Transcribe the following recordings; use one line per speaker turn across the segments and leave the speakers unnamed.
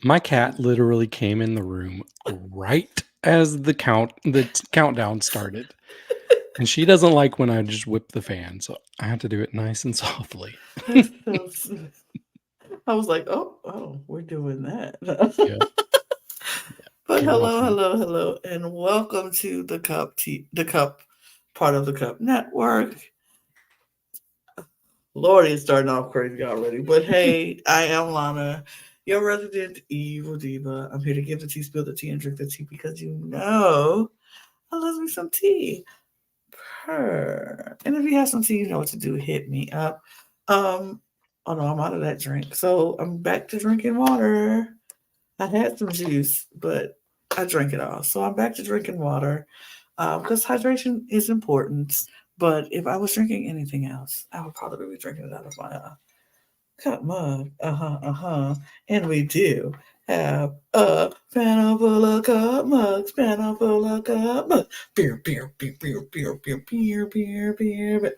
My cat literally came in the room right as the countdown started. And she doesn't like when I just whip the fan, so I had to do it nice and softly.
That's so sweet. I was like, oh, we're doing that.
Yeah,
But
you're
hello,
welcome.
hello, hello, and welcome to the Cup part of the Cup Network. Lord, it's starting off crazy already. But hey, I am Lana, your resident evil diva. I'm here to give the tea, spill the tea, and drink the tea because you know I love me some tea. Purr. And if you have some tea, you know what to do. Hit me up. Um, oh no, I'm out of that drink. So I'm back to drinking water. I had some juice, but I drank it all. So I'm back to drinking water because hydration is important. But if I was drinking anything else, I would probably be drinking it out of my cup mug. And we do have a panel full of cup mugs, panel full of cup mugs. Beer, beer, beer, beer, beer, beer, beer, beer, beer.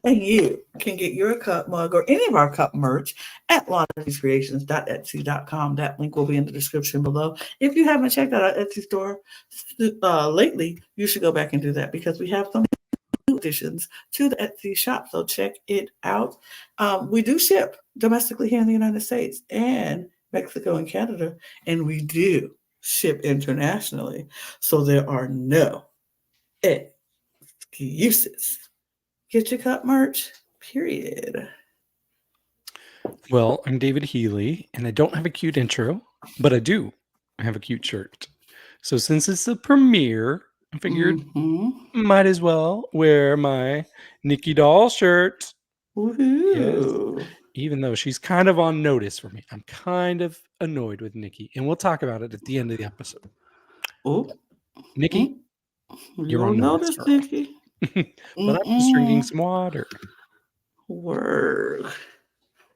And you can get your cup mug or any of our cup merch at lanadcreations.etsy.com. That link will be in the description below. If you haven't checked out our Etsy store lately, you should go back and do that because we have some new additions to the Etsy shop. So check it out. We do ship domestically here in the United States and Mexico and Canada, and we do ship internationally. So there are no excuses. Get your cup merch, period.
Well, I'm David Healy, and I don't have a cute intro, but I do have a cute shirt. So since it's the premiere, I figured
Mm-hmm.
might as well wear my Nikki Doll shirt. Yes.
Woohoo.
Even though she's kind of on notice for me. I'm kind of annoyed with Nikki, and we'll talk about it at the end of the episode.
Oh,
Nikki, you're
you'll
on notice,
notice,
girl.
Nikki.
But I'm just drinking
Mm-mm.
some water.
Word.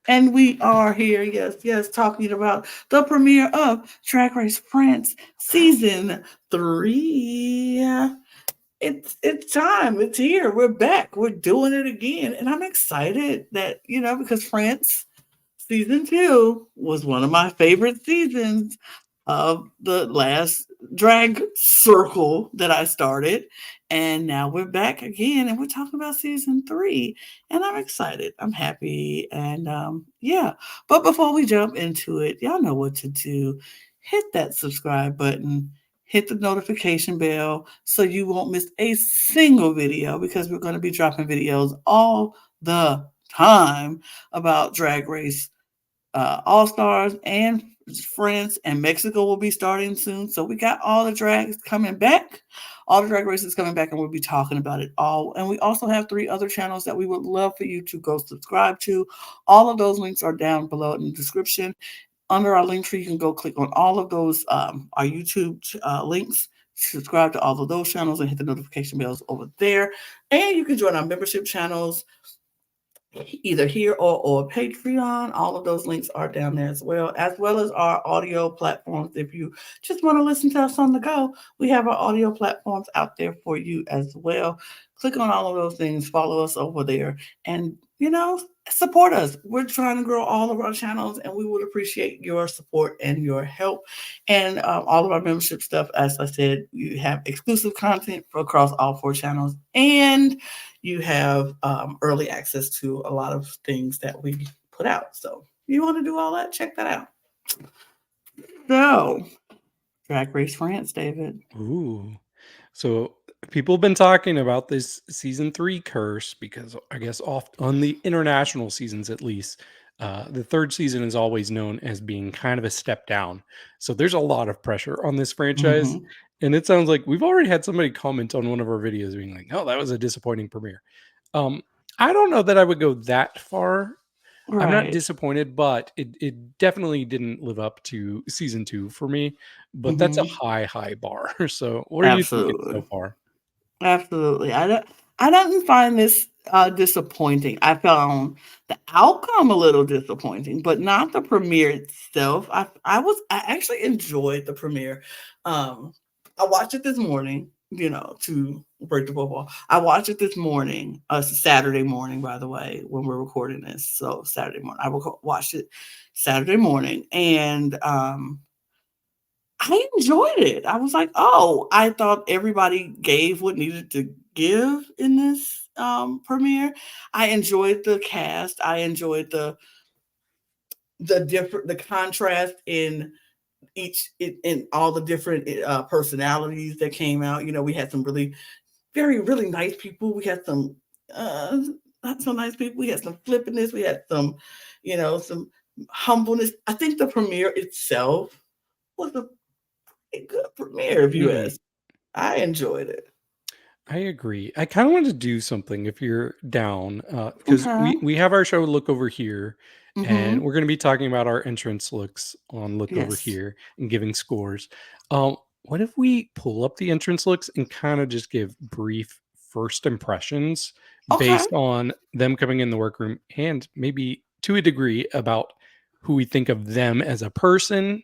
And we are here, yes, talking about the premiere of Drag Race France season 3. It's time. It's here. We're back. We're doing it again, and I'm excited that because France season 2 was one of my favorite seasons of the last drag circle that I started. And now we're back again and we're talking about season 3. And I'm excited. I'm happy. And yeah. But before we jump into it, y'all know what to do. Hit that subscribe button, hit the notification bell so you won't miss a single video because we're going to be dropping videos all the time about Drag Race All Stars and France, and Mexico will be starting soon. So we got all the drags coming back, all the drag races coming back, and we'll be talking about it all. And we also have 3 other channels that we would love for you to go subscribe to. All of those links are down below in the description. Under our link tree, you can go click on all of those, our YouTube links. Subscribe to all of those channels and hit the notification bells over there. And you can join our membership channels either here or Patreon. All of those links are down there as well as our audio platforms. If you just want to listen to us on the go, we have our audio platforms out there for you as well. Click on all of those things, follow us over there, and support us. We're trying to grow all of our channels, and we would appreciate your support and your help. And all of our membership stuff, as I said, you have exclusive content across all 4 channels, and you have early access to a lot of things that we put out. So you want to do all that, check that out. So, Drag Race France, David.
Ooh. So people have been talking about this season 3 curse because I guess off on the international seasons at least, the 3rd season is always known as being kind of a step down. So there's a lot of pressure on this franchise.
Mm-hmm.
And it sounds like we've already had somebody comment on one of our videos being like, "Oh, that was a disappointing premiere." Um, I don't know that I would go that far. I'm not
Right.
disappointed, but it definitely didn't live up to season 2 for me, but that's a
Mm-hmm.
high bar. So, what are you thinking
Absolutely.
so far?
Absolutely. I don't find this disappointing. I found the outcome a little disappointing, but not the premiere itself. I actually enjoyed the premiere. I watched it this morning to break the fourth wall. I watched it this morning. It's Saturday morning, by the way, when we're recording this. So Saturday morning, I watched it Saturday morning, and I enjoyed it. I was like, oh, I thought everybody gave what needed to give in this premiere. I enjoyed the cast. I enjoyed the contrast in all the different personalities that came out. We had some really nice people. We had some not so nice people. We had some flippiness. We had some humbleness. I think the premiere itself was a good premiere, if you ask. I enjoyed it.
I agree. I kind of want to do something if you're down, because we have our show Look Over Here, and we're going to be talking about our entrance looks on Look Over Here and giving scores. What if we pull up the entrance looks and kind of just give brief first impressions based on them coming in the workroom, and maybe to a degree about who we think of them as a person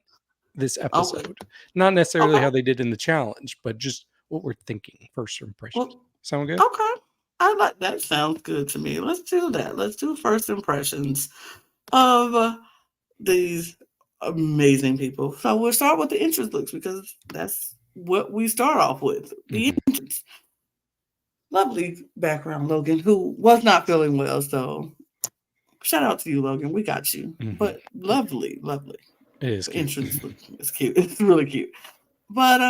this episode? Not necessarily how they did in the challenge, but just what we're thinking, first impressions. Sound good?
Okay. I like that. Sounds good to me. Let's do that. Let's do first impressions of these amazing people. So we'll start with the entrance looks, because that's what we start off with. The entrance. Lovely background, Logan, who was not feeling well. So shout out to you, Logan. We got you. But lovely.
It is cute.
Entrance look is cute. It's really cute. But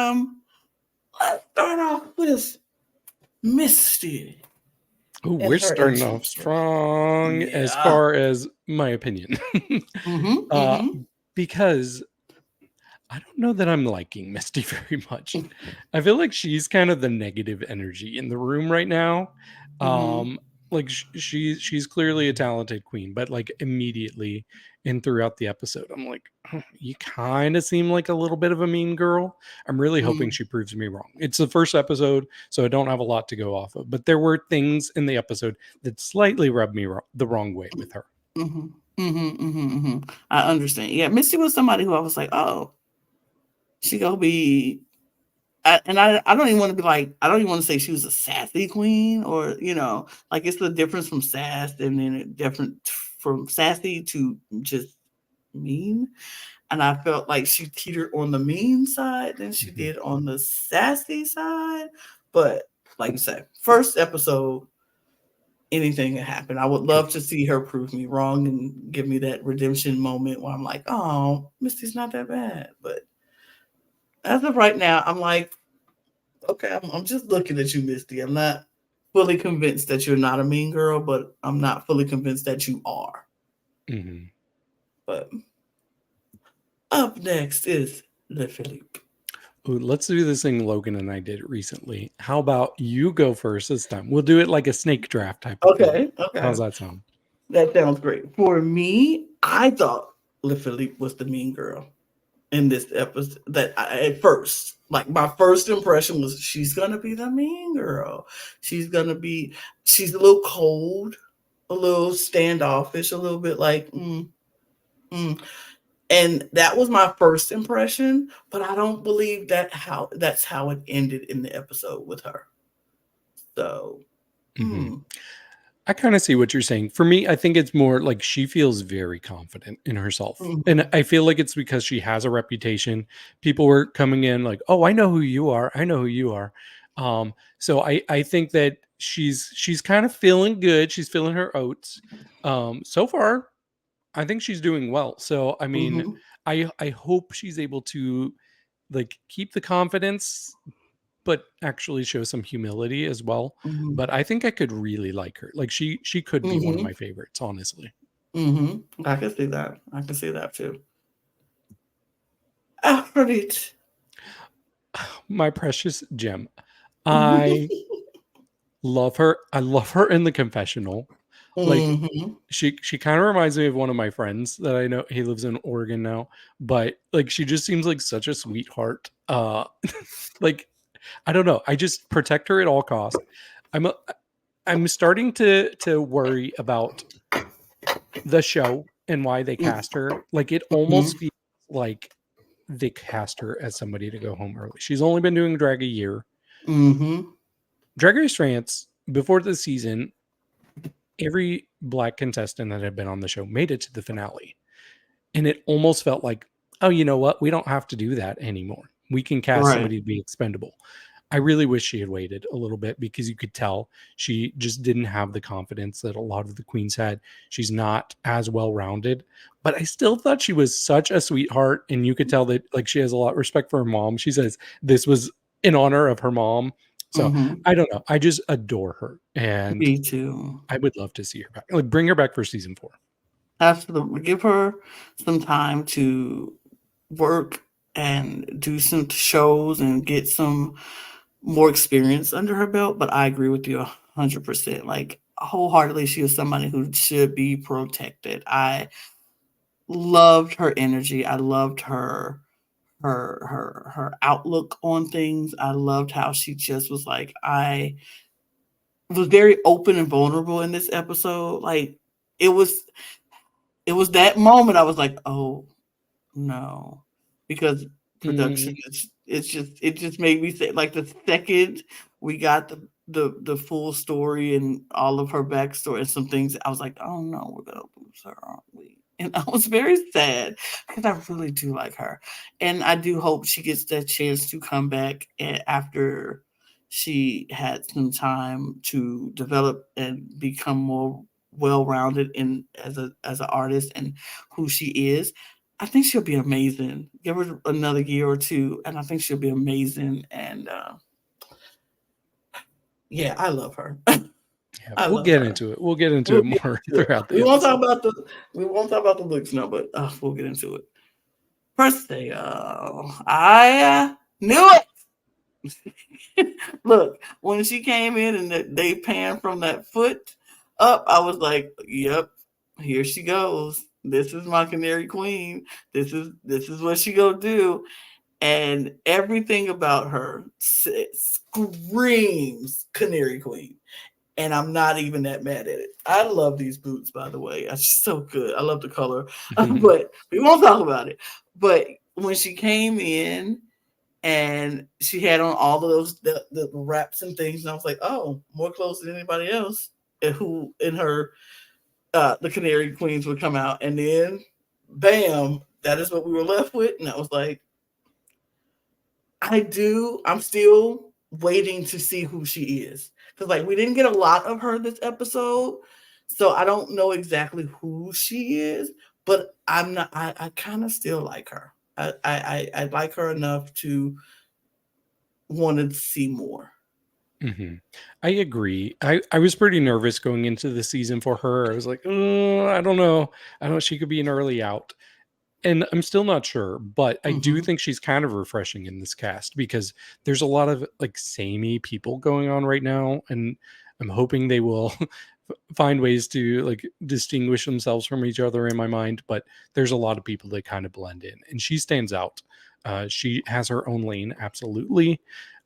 let's start off with Misty.
Oh, we're starting off strong as far as my opinion. Because I don't know that I'm liking Misty very much. I feel like she's kind of the negative energy in the room right now. Like she's clearly a talented queen, but like immediately and throughout the episode, I'm like, oh, you kind of seem like a little bit of a mean girl. I'm really hoping she proves me wrong. It's the first episode, so I don't have a lot to go off of, but there were things in the episode that slightly rubbed me the wrong way with her.
I understand. Yeah, Misty was somebody who I was like, oh, she gonna be, I don't even want to be like, I don't even want to say she was a sassy queen, or like it's the difference from sass and then it different from sassy to just mean. And I felt like she teetered on the mean side than she did on the sassy side. But like you said, first episode, anything can happen. I would love to see her prove me wrong and give me that redemption moment where I'm like, oh, Misty's not that bad. But as of right now, I'm like, okay, I'm just looking at you, Misty. I'm not fully convinced that you're not a mean girl, but I'm not fully convinced that you are. But up next is Le Philippe.
Ooh, let's do this thing Logan and I did recently. How about you go first this time? We'll do it like a snake draft type of thing. Okay. How's that sound?
That sounds great. For me, I thought Le Philippe was the mean girl in this episode. At first, like my first impression was she's gonna be the mean girl. She's a little cold, a little standoffish, a little bit like And that was my first impression, but I don't believe that's how it ended in the episode with her. So,
I kind of see what you're saying. For me, I think it's more like she feels very confident in herself. And I feel like it's because she has a reputation. People were coming in like, oh, I know who you are. I know who you are. So I think that she's kind of feeling good. She's feeling her oats. So far, I think she's doing well. So, I mean, I hope she's able to like keep the confidence, but actually show some humility as well. But I think I could really like her. Like she could be one of my favorites, honestly.
I can see that. I can see that too. Aphrodite.
My precious gem. I love her. I love her in the confessional. Like she kind of reminds me of one of my friends that I know. He lives in Oregon now, but like she just seems like such a sweetheart. Like I don't know. I just protect her at all costs. I'm starting to worry about the show and why they cast her. Like it almost feels like they cast her as somebody to go home early. She's only been doing drag a year.
Mm-hmm.
Drag Race France, before the season, every black contestant that had been on the show made it to the finale. And it almost felt like, oh, you know what? We don't have to do that anymore. We can cast
Right.
somebody to be expendable. I really wish she had waited a little bit because you could tell she just didn't have the confidence that a lot of the queens had. She's not as well rounded, but I still thought she was such a sweetheart. And you could tell that like she has a lot of respect for her mom. She says this was in honor of her mom. So
Mm-hmm.
I don't know. I just adore her. And
Me too.
I would love to see her back. Like bring her back for season 4.
Absolutely. Give her some time to work and do some shows and get some more experience under her belt. But I agree with you 100%. Like wholeheartedly, she is somebody who should be protected. I loved her energy. I loved her outlook on things. I loved how she just was like, I was very open and vulnerable in this episode. Like it was it was that moment I was like, oh no. Because production
Mm,
is it just made me say like the second we got the full story and all of her backstory and some things, I was like, oh no, we're gonna lose her, aren't we? And I was very sad because I really do like her. And I do hope she gets that chance to come back after she had some time to develop and become more well-rounded in as an artist and who she is. I think she'll be amazing. Give her another year or two, and I think she'll be amazing. And yeah, I love her.
yeah,
I
we'll
love
get
her.
into it. We'll get into
We'll
it
get
more
into it.
throughout
We
the
won't talk
episode.
about the looks now, but we'll get into it. First thing, I knew it. Look, when she came in and they panned from that foot up, I was like, "Yep, here she goes. This is my canary queen. This is what she gonna do." And everything about her screams Canary Queen. And I'm not even that mad at it. I love these boots, by the way. It's so good. I love the color, but we won't talk about it. But when she came in and she had on all of those the wraps and things, and I was like, oh, more clothes than anybody else. And who in her the Canary Queens would come out, and then bam, that is what we were left with, and I was like, I do. I'm still waiting to see who she is because, like, we didn't get a lot of her this episode, so I don't know exactly who she is. But I'm not. I kind of still like her. I like her enough to want to see more.
Mhm. I agree. I was pretty nervous going into the season for her. I was like, oh, I don't know. I don't know. She could be an early out. And I'm still not sure, but I do
Mm-hmm.
think she's kind of refreshing in this cast because there's a lot of like samey people going on right now. And I'm hoping they will find ways to like distinguish themselves from each other in my mind. But there's a lot of people that kind of blend in, and she stands out. She has her own lane, absolutely.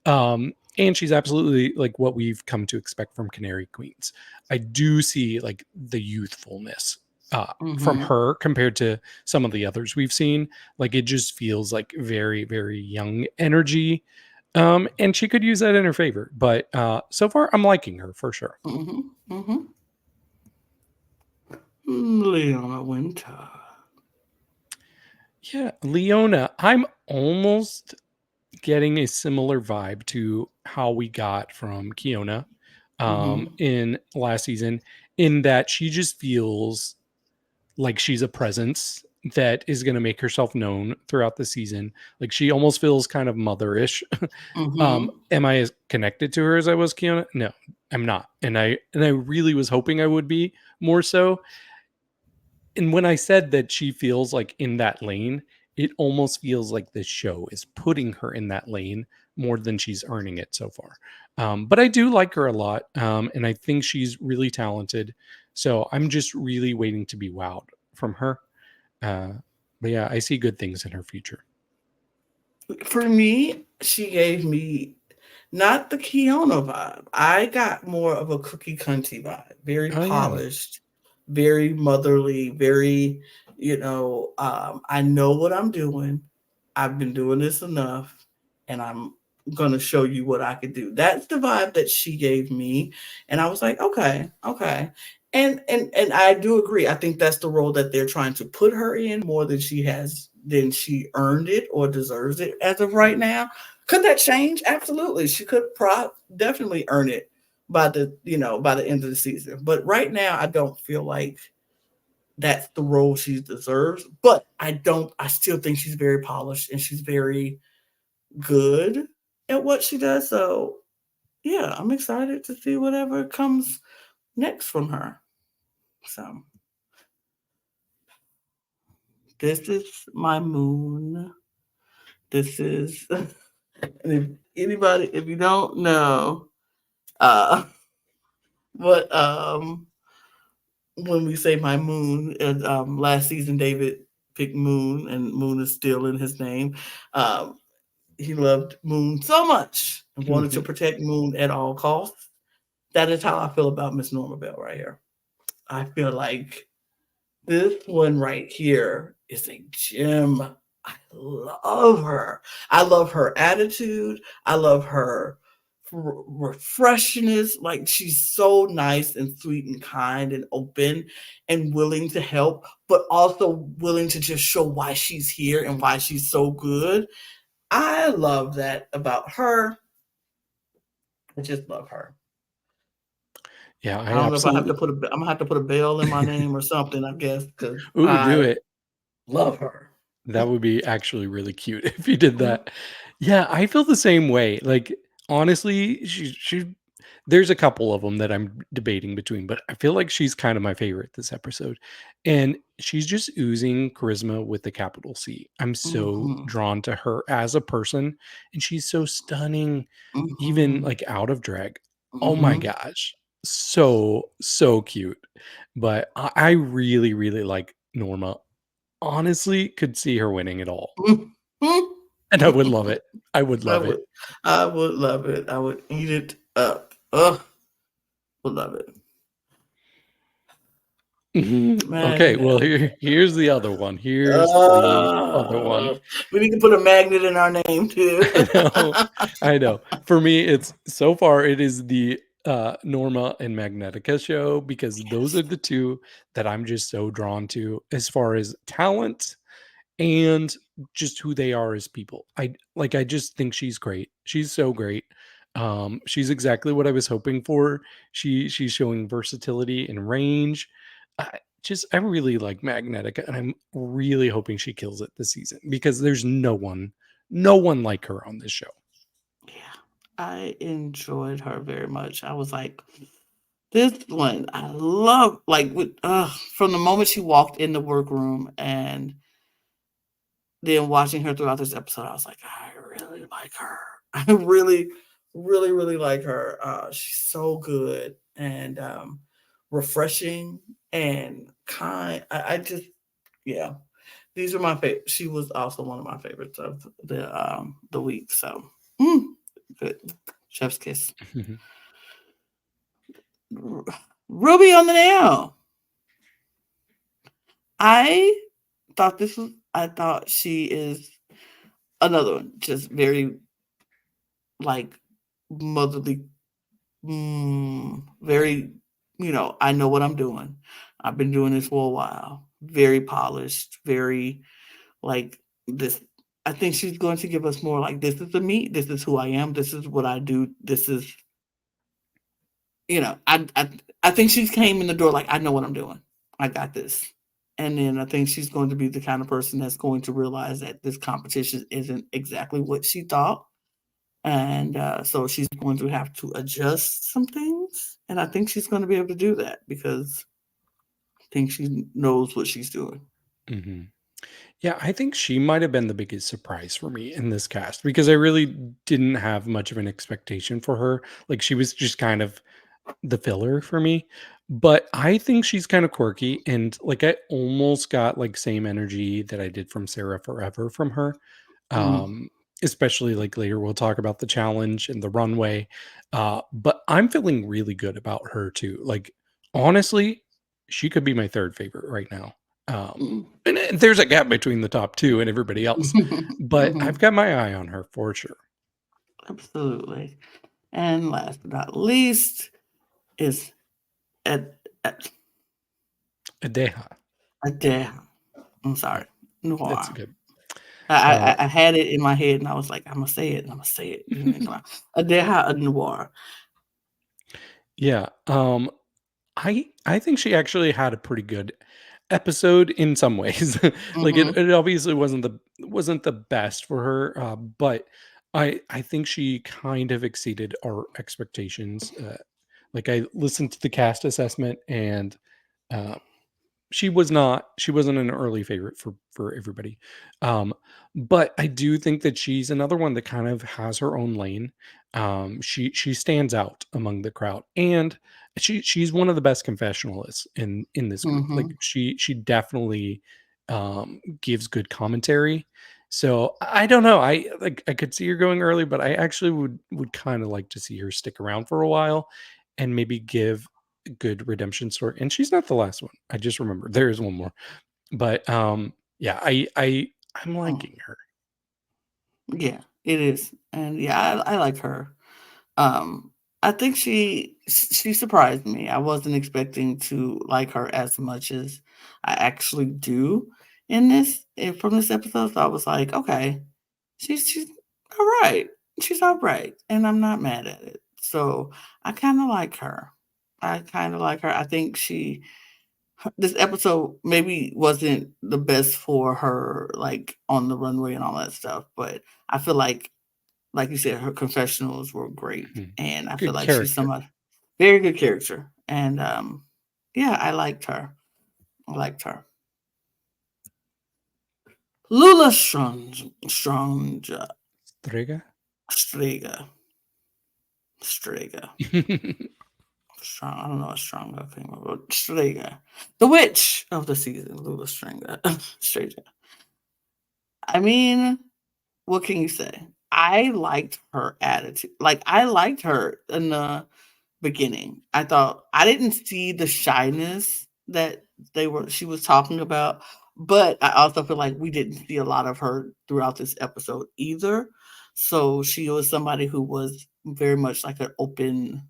And she's absolutely like what we've come to expect from Canary Queens. I do see like the youthfulness from
Mm-hmm.
her compared to some of the others we've seen. Like it just feels like very, very young energy. And she could use that in her favor. But so far, I'm liking her for sure.
Mm-hmm. Mm-hmm. Leona Winter.
Yeah, Leona, I'm almost getting a similar vibe to how we got from Kiona
Mm-hmm.
in last season, in that she just feels like she's a presence that is going to make herself known throughout the season. Like she almost feels kind of motherish.
Mm-hmm.
Am I as connected to her as I was Kiona? No, I'm not. And I really was hoping I would be more so. And when I said that she feels like in that lane, it almost feels like the show is putting her in that lane more than she's earning it so far. But I do like her a lot, and I think she's really talented. So I'm just really waiting to be wowed from her. Uh, but yeah, I see good things in her future.
For me, she gave me not the Kiona vibe. I got more of a cookie cunty vibe. Very
Oh yeah.
polished, very motherly, very, I know what I'm doing. I've been doing this enough, and I'm going to show you what I could do. That's the vibe that she gave me. And I was like, okay, okay. And I do agree. I think that's the role that they're trying to put her in more than she earned it or deserves it as of right now. Could that change? Absolutely. She could definitely earn it by the end of the season. But right now I don't feel like that's the role she deserves. But I still think she's very polished and she's very good at what she does. So yeah, I'm excited to see whatever comes next from her. So this is my moon. This is if you don't know, uh what when we say my moon, last season David picked Moon, and Moon is still in his name. Um, he loved Moon so much and wanted to protect Moon at all costs. That is how I feel about Miss Norma Bell right here. I feel like this one right here is a gem. I love her. I love her attitude. I love her freshness. Like, she's so nice and sweet and kind and open and willing to help, but also willing to just show why she's here and why she's so good. I love that about her. I just love her.
Yeah,
I don't know if I have to put I'm gonna have to put a bell in my name or something, I guess, because
Ooh, do
I
it.
love her.
That would be actually really cute if you did that. Yeah, I feel the same way. Like, honestly, she there's a couple of them that I'm debating between, but I feel like she's kind of my favorite this episode. And she's just oozing charisma with the capital C. I'm so
Mhm.
drawn to her as a person, and she's so stunning, even
Mhm.
like out of drag. Oh my
Mhm.
gosh. So cute. But I really, really like Norma. Honestly, could see her winning it all,
Mhm.
and I would love it. I would
I
love it.
would I would love it. I would eat it up. Ugh, would love it.
Mhm. Okay, well,
Magnet.
here's the other one. Here's the other one.
Uh, we need to put a magnet in our name too.
I know, I know. For me, it's so far it is the, Norma and Magnetica show because those are
Yes.
the 2 that I'm just so drawn to as far as talent and just who they are as people. I just think she's great. She's so great. She's exactly what I was hoping for. She's showing versatility and range. I really like Magnetica, and I'm really hoping she kills it this season because there's no one like her on this show.
Yeah. I enjoyed her very much. I was like, this one, I love like from the moment she walked in the workroom and then watching her throughout this episode, I was like, I really like her. I really, really, really like her. She's so good and refreshing and kind. I just, yeah, these are my favorite. She was also one of my favorites of the week. So, mm, good, chef's kiss. Ruby on the nail. I I thought she is another one, just very like motherly, very, I know what I'm doing. I've been doing this for a while. Very polished, very like this. I think she's going to give us more like, this is the me, this is who I am, this is what I do, this is, I think she came in the door like, I know what I'm doing. I got this. And then I think she's going to be the kind of person that's going to realize that this competition isn't exactly what she thought. And so she's going to have to adjust some things. And I think she's going to be able to do that because I think she knows what she's doing.
Mhm. Yeah, I think she might have been the biggest surprise for me in this cast because I really didn't have much of an expectation for her. Like, she was just kind of the filler for me, but I think she's kind of quirky, and like I almost got like same energy that I did from Sarah Forever from her.
Mm,
Um Especially like later we'll talk about the challenge and the runway. But I'm feeling really good about her too. Like, honestly, she could be my third favorite right now.
mm.
And there's a gap between the top 2 and everybody else, but I've
Mhm.
got my eye on her for sure.
Absolutely. And last but not least is Ed, Ed,
Adeha.
Adeha. I'm sorry,
That's
Noir.
good.
I had it in my head and I was like, I'm gonna say it and I'm gonna say it. And then come out. Adeha Noir.
Yeah. I think she actually had a pretty good episode in some ways. Like
Mm-hmm.
it obviously wasn't the best for her, but I think she kind of exceeded our expectations. Like I listened to the cast assessment and uh, she wasn't an early favorite for everybody. Um, but I do think that she's another one that kind of has her own lane. She stands out among the crowd, and she's one of the best confessionalists in this group.
Mm-hmm.
Like she definitely gives good commentary. So I don't know. I could see her going early, but I actually would kind of like to see her stick around for a while and maybe give good redemption story. And she's not the last one. I just remembered there is one more. But yeah, I'm liking her.
Yeah, it is. And yeah, I like her. Um, I think she surprised me. I wasn't expecting to like her as much as I actually do in this from this episode. So I was like, okay, she's all right. She's all right, and I'm not mad at it. So I kind of like her. I kind of like her. I think this episode maybe wasn't the best for her, like on the runway and all that stuff, but I feel like you said, her confessionals were great,
Mhm.
and I feel
Good
like she's
character.
somebody very good character, and yeah, I liked her. I liked her. Lula
Strega.
Strega, Strega, strong. I don't know what strong I think about Strega, the witch of the season, Lula Strega, Strega. I mean, what can you say? I liked her attitude. Like I liked her in the beginning. I thought I didn't see the shyness that she was talking about, but I also feel like we didn't see a lot of her throughout this episode either. So she was somebody who was very much like an open,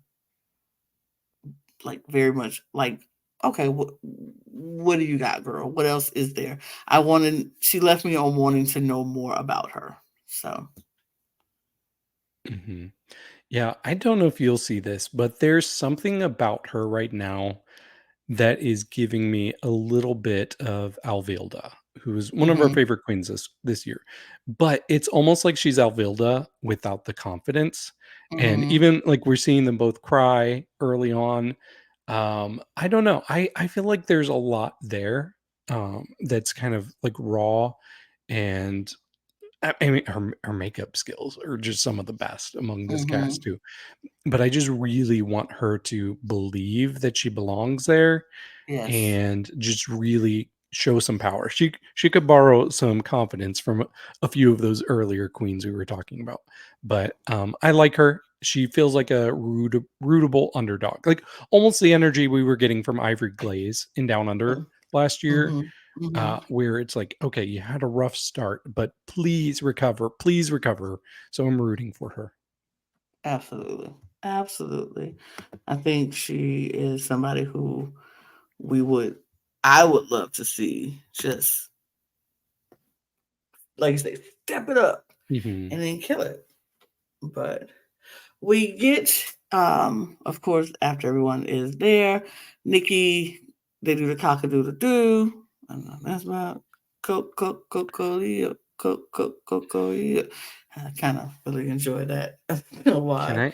like very much like, okay, what do you got, girl? What else is there? She left me on wanting to know more about her. So
Hmm. Yeah, I don't know if you'll see this, but there's something about her right now that is giving me a little bit of Alvilda, who is one of our
hmm
favorite queens this year. But it's almost like she's Alvilda without the confidence. And
hmm
even like we're seeing them both cry early on. I don't know. I feel like there's a lot there that's kind of like raw and I mean her makeup skills are just some of the best among this cast
hmm
too. But I just really want her to believe that she belongs there
yes.
and just really show some power. She could borrow some confidence from a few of those earlier queens we were talking about. But I like her. She feels like a rootable underdog, like almost the energy we were getting from Ivory Glaze in Down Under last year,
hmm hmm
where it's like, okay, you had a rough start, but please recover. So I'm rooting for her.
Absolutely. Absolutely. I think she is somebody who we would I would love to see just like you say, step it up
Hmm.
and then kill it. But we get of course after everyone is there, Nikki, they do the cock a doodle doo. I don't know, that's about coco. I kind of really enjoy that. I don't know
Can
why.
I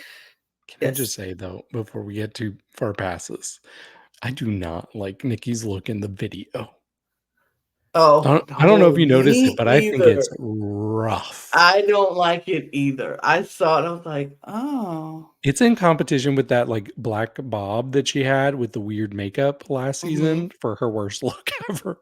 can I
Yes.
just say though, before we get too far past this, I do not like Nikki's look in the video.
Oh
I don't know if
no,
you noticed it,
me
but I think
either.
it's rough.
I don't like it either. I saw it, I was like, oh.
It's in competition with that, like, black bob that she had with the weird makeup last
Mhm.
season for her worst look ever.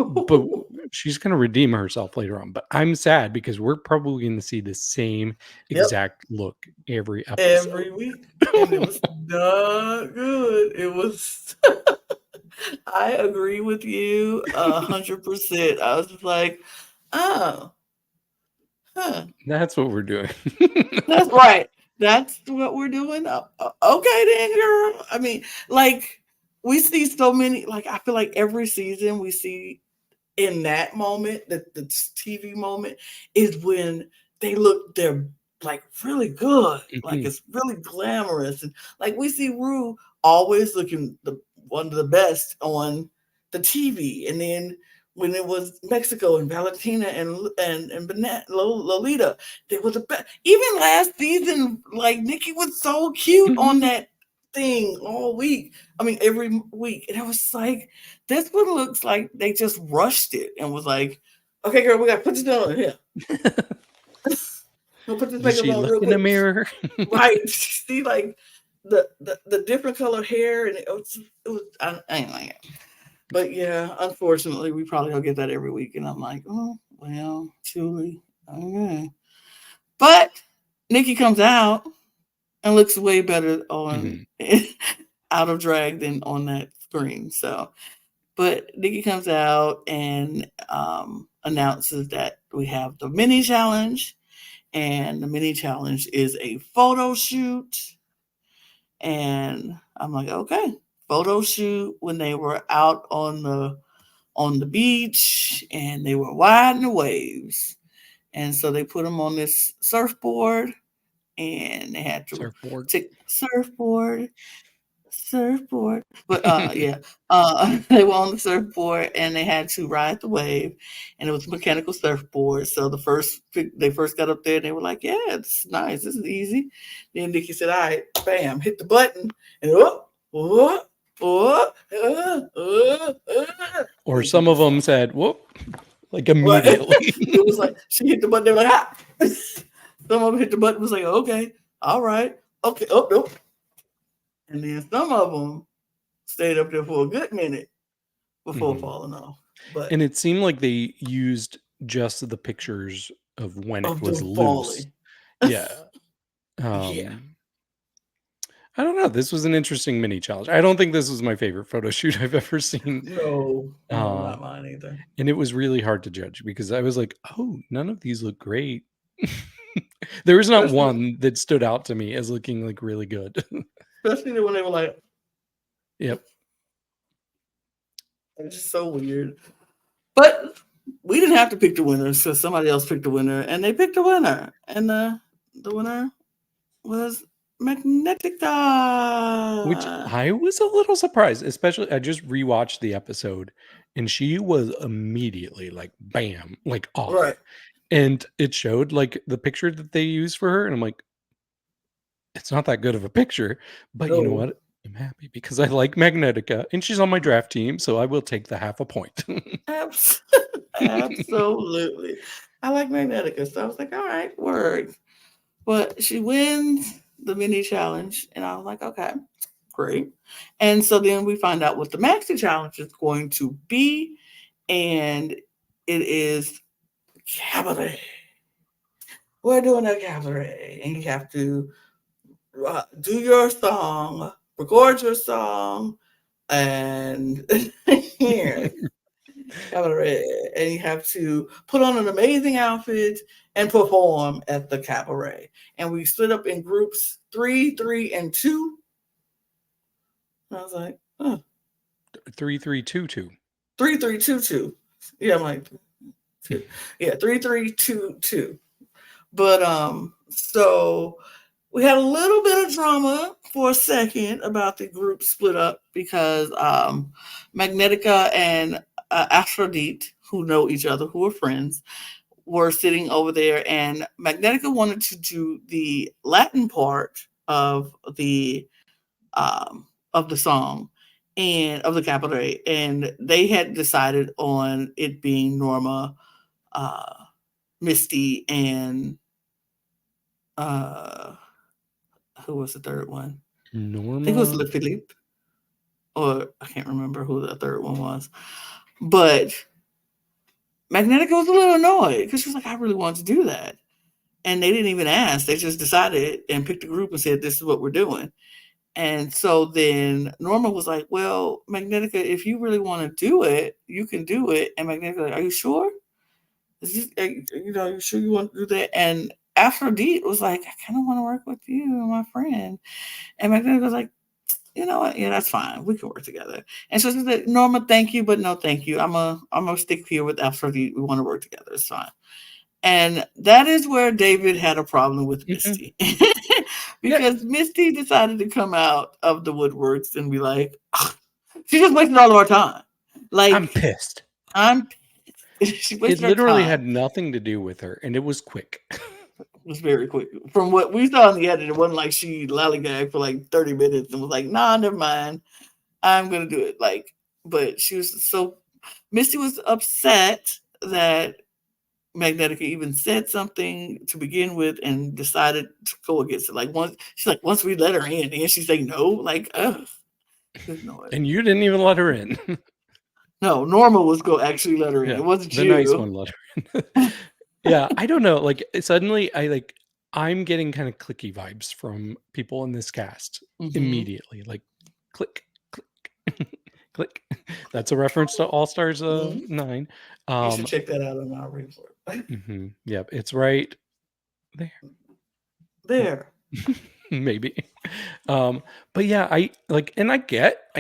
But she's gonna redeem herself later on, but I'm sad because we're probably gonna see the same
Yep,
exact look every episode.
every week, and it was not good. It was I agree with you 100%. I was just like, "Oh." huh.
That's what we're doing.
That's right. That's what we're doing. Okay, then, girl. I mean, like we see so many. Like I feel like every season we see in that moment, the TV moment is when they're like really good. Like
Mhm.
it's really glamorous. And like we see Rue always looking the one of the best on the TV. And then when it was Mexico and Valentina and Lolita, they were the best. Even last season, like Nikki was so cute on
Mhm.
that thing all week. I mean, every week. And it was like, this one looks like they just rushed it and was like, okay, girl, we got to put this on here. We'll put this
Does
makeup
she
on
look
real
in a
quick.
mirror?
Right. See, like the different colored hair. And I ain't like it. But yeah, unfortunately, we probably don't get that every week. And I'm like, oh, well, truly. Okay. But Nikki comes out and looks way better on
Mhm.
out of drag than on that screen. So, but Nikki comes out and announces that we have the mini challenge, and the mini challenge is a photo shoot. And I'm like, okay, photo shoot when they were out on the beach and they were riding the waves. And so they put them on this surfboard and they had to
Surfboard.
take surfboard. But yeah, they were on the surfboard and they had to ride the wave, and it was a mechanical surfboard. So they first got up there and they were like, "Yeah, it's nice. This is easy." Then Nikki said, "All right, bam, hit the button, and oh, oh,
Or
and
some
people
of them
fall.
said, "Whoop," like
Right?
immediately.
It was like she hit the button. They were like, "Ah." Some of them hit the button. Was like, "Okay, all right, okay, oh nope." And then some of them stayed up there for a good minute before
Mhm.
falling off. But
And it seemed like they used just the pictures of when it
of
was
them
loose.
falling.
Yeah.
Yeah.
Um, I don't know. This was an interesting mini challenge. I don't think this was my favorite photo shoot I've ever seen.
No, no,
Uh,
not mine either.
and it was really hard to judge because I was like, "Oh, none of these look great." There was not
Especially,
one that stood out to me as looking like really good.
especially when they were like,
Yep.
it's just so weird. But we didn't have to pick the winner, so somebody else picked the winner, and they picked the winner, and the winner was
Which
Magnetica.
I was a little surprised, especially I just rewatched the episode and she was immediately like bam, like
Right.
off. And it showed like the picture that they used for her and I'm like, it's not that good of a picture, but you know
No.
what? I'm happy because I like Magnetica and she's on my draft team, so I will take the half a point.
Abs- Absolutely. I like Magnetica, so I was like, all right, word. But she wins the mini challenge, and I was like, okay, great. And so then we find out what the maxi challenge is going to be, and it is cabaret. We're doing a cabaret, and you have to do your song, record your song, and yeah, cabaret, and you have to put on an amazing outfit and perform at the cabaret. And we split up in groups 3, 3, and 2. And I was like, oh,
3322.
3, 3, 2, 2. Yeah, I'm like, two. Yeah, 3, 3, 2, 2. But so we had a little bit of drama for a second about the group split up because Magnetica and Aphrodite, who know each other, who are friends, were sitting over there, and Magnetica wanted to do the Latin part of the song and of the cabaret, and they had decided on it being Norma, uh, Misty, and uh, who was the third one? I think it was
Norma.
Le Philippe, or I can't remember who the third one was, but Magnetica was a little annoyed because she was like, "I really wanted to do that." And they didn't even ask. They just decided and picked a group and said, "This is what we're doing." And so then Norma was like, "Well, Magnetica, if you really want to do it, you can do it." And Magnetica, like, "Are you sure?" You sure you want to do that? And Aphrodite was like, I kind of want to work with you and my friend. And Magnetic was like, you know what? Yeah, that's fine. We can work together. And so she said, Norma, thank you, but no, thank you. I'm gonna stick here with Aphrodite. We want to work together. It's fine. And that is where David had a problem with
Mhm.
Misty.
Yeah,
Because Misty decided to come out of the woodworks and be like, she just wasted all of our time.
I'm
Like,
pissed.
I'm she
It
wasted our
literally
time.
had nothing to do with her, and it was quick.
It was very quick. From what we saw in the edit, it wasn't like she lollygagged for like 30 minutes and was like, nah, never mind. I'm gonna do it. Like, but she was so Misty was upset that Magnetica even said something to begin with and decided to go against it. Like once we let her in, and she say no, like ugh, ignore it.
And you didn't even let her in.
No, Norma was go actually let her in.
Yeah,
It wasn't
the nice
you.
one let her in. Yeah, I don't know, like, suddenly I'm getting kinda clicky vibes from people in this cast
Mm-hmm.
immediately, like, click, click, click. That's a reference to All Stars,
Mm-hmm.
9.
You should
Um,
check that out on our report.
yep, it's right there.
There.
Maybe. Um, but yeah, I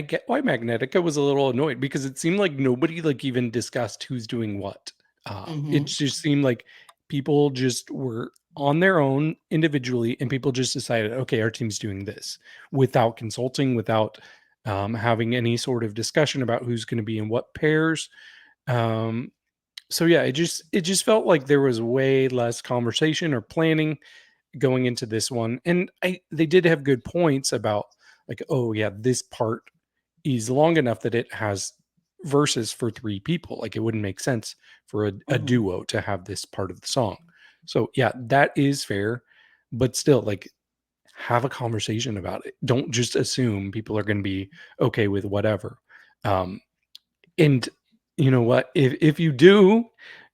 get why Magnetica was a little annoyed because it seemed like nobody like even discussed who's doing what. It
Mm-hmm.
just seemed like people just were on their own individually and people just decided, okay, our team's doing this without consulting, without having any sort of discussion about who's going to be in what pairs. Um, so yeah, it just felt like there was way less conversation or planning going into this one. And they did have good points about like, oh yeah, this part is long enough that it has verses for three people. Like it wouldn't make sense for a
Mm-hmm.
duo to have this part of the song. So yeah, that is fair. But still, like have a conversation about it. Don't just assume people are going to be okay with whatever. Um, and you know what? If you do,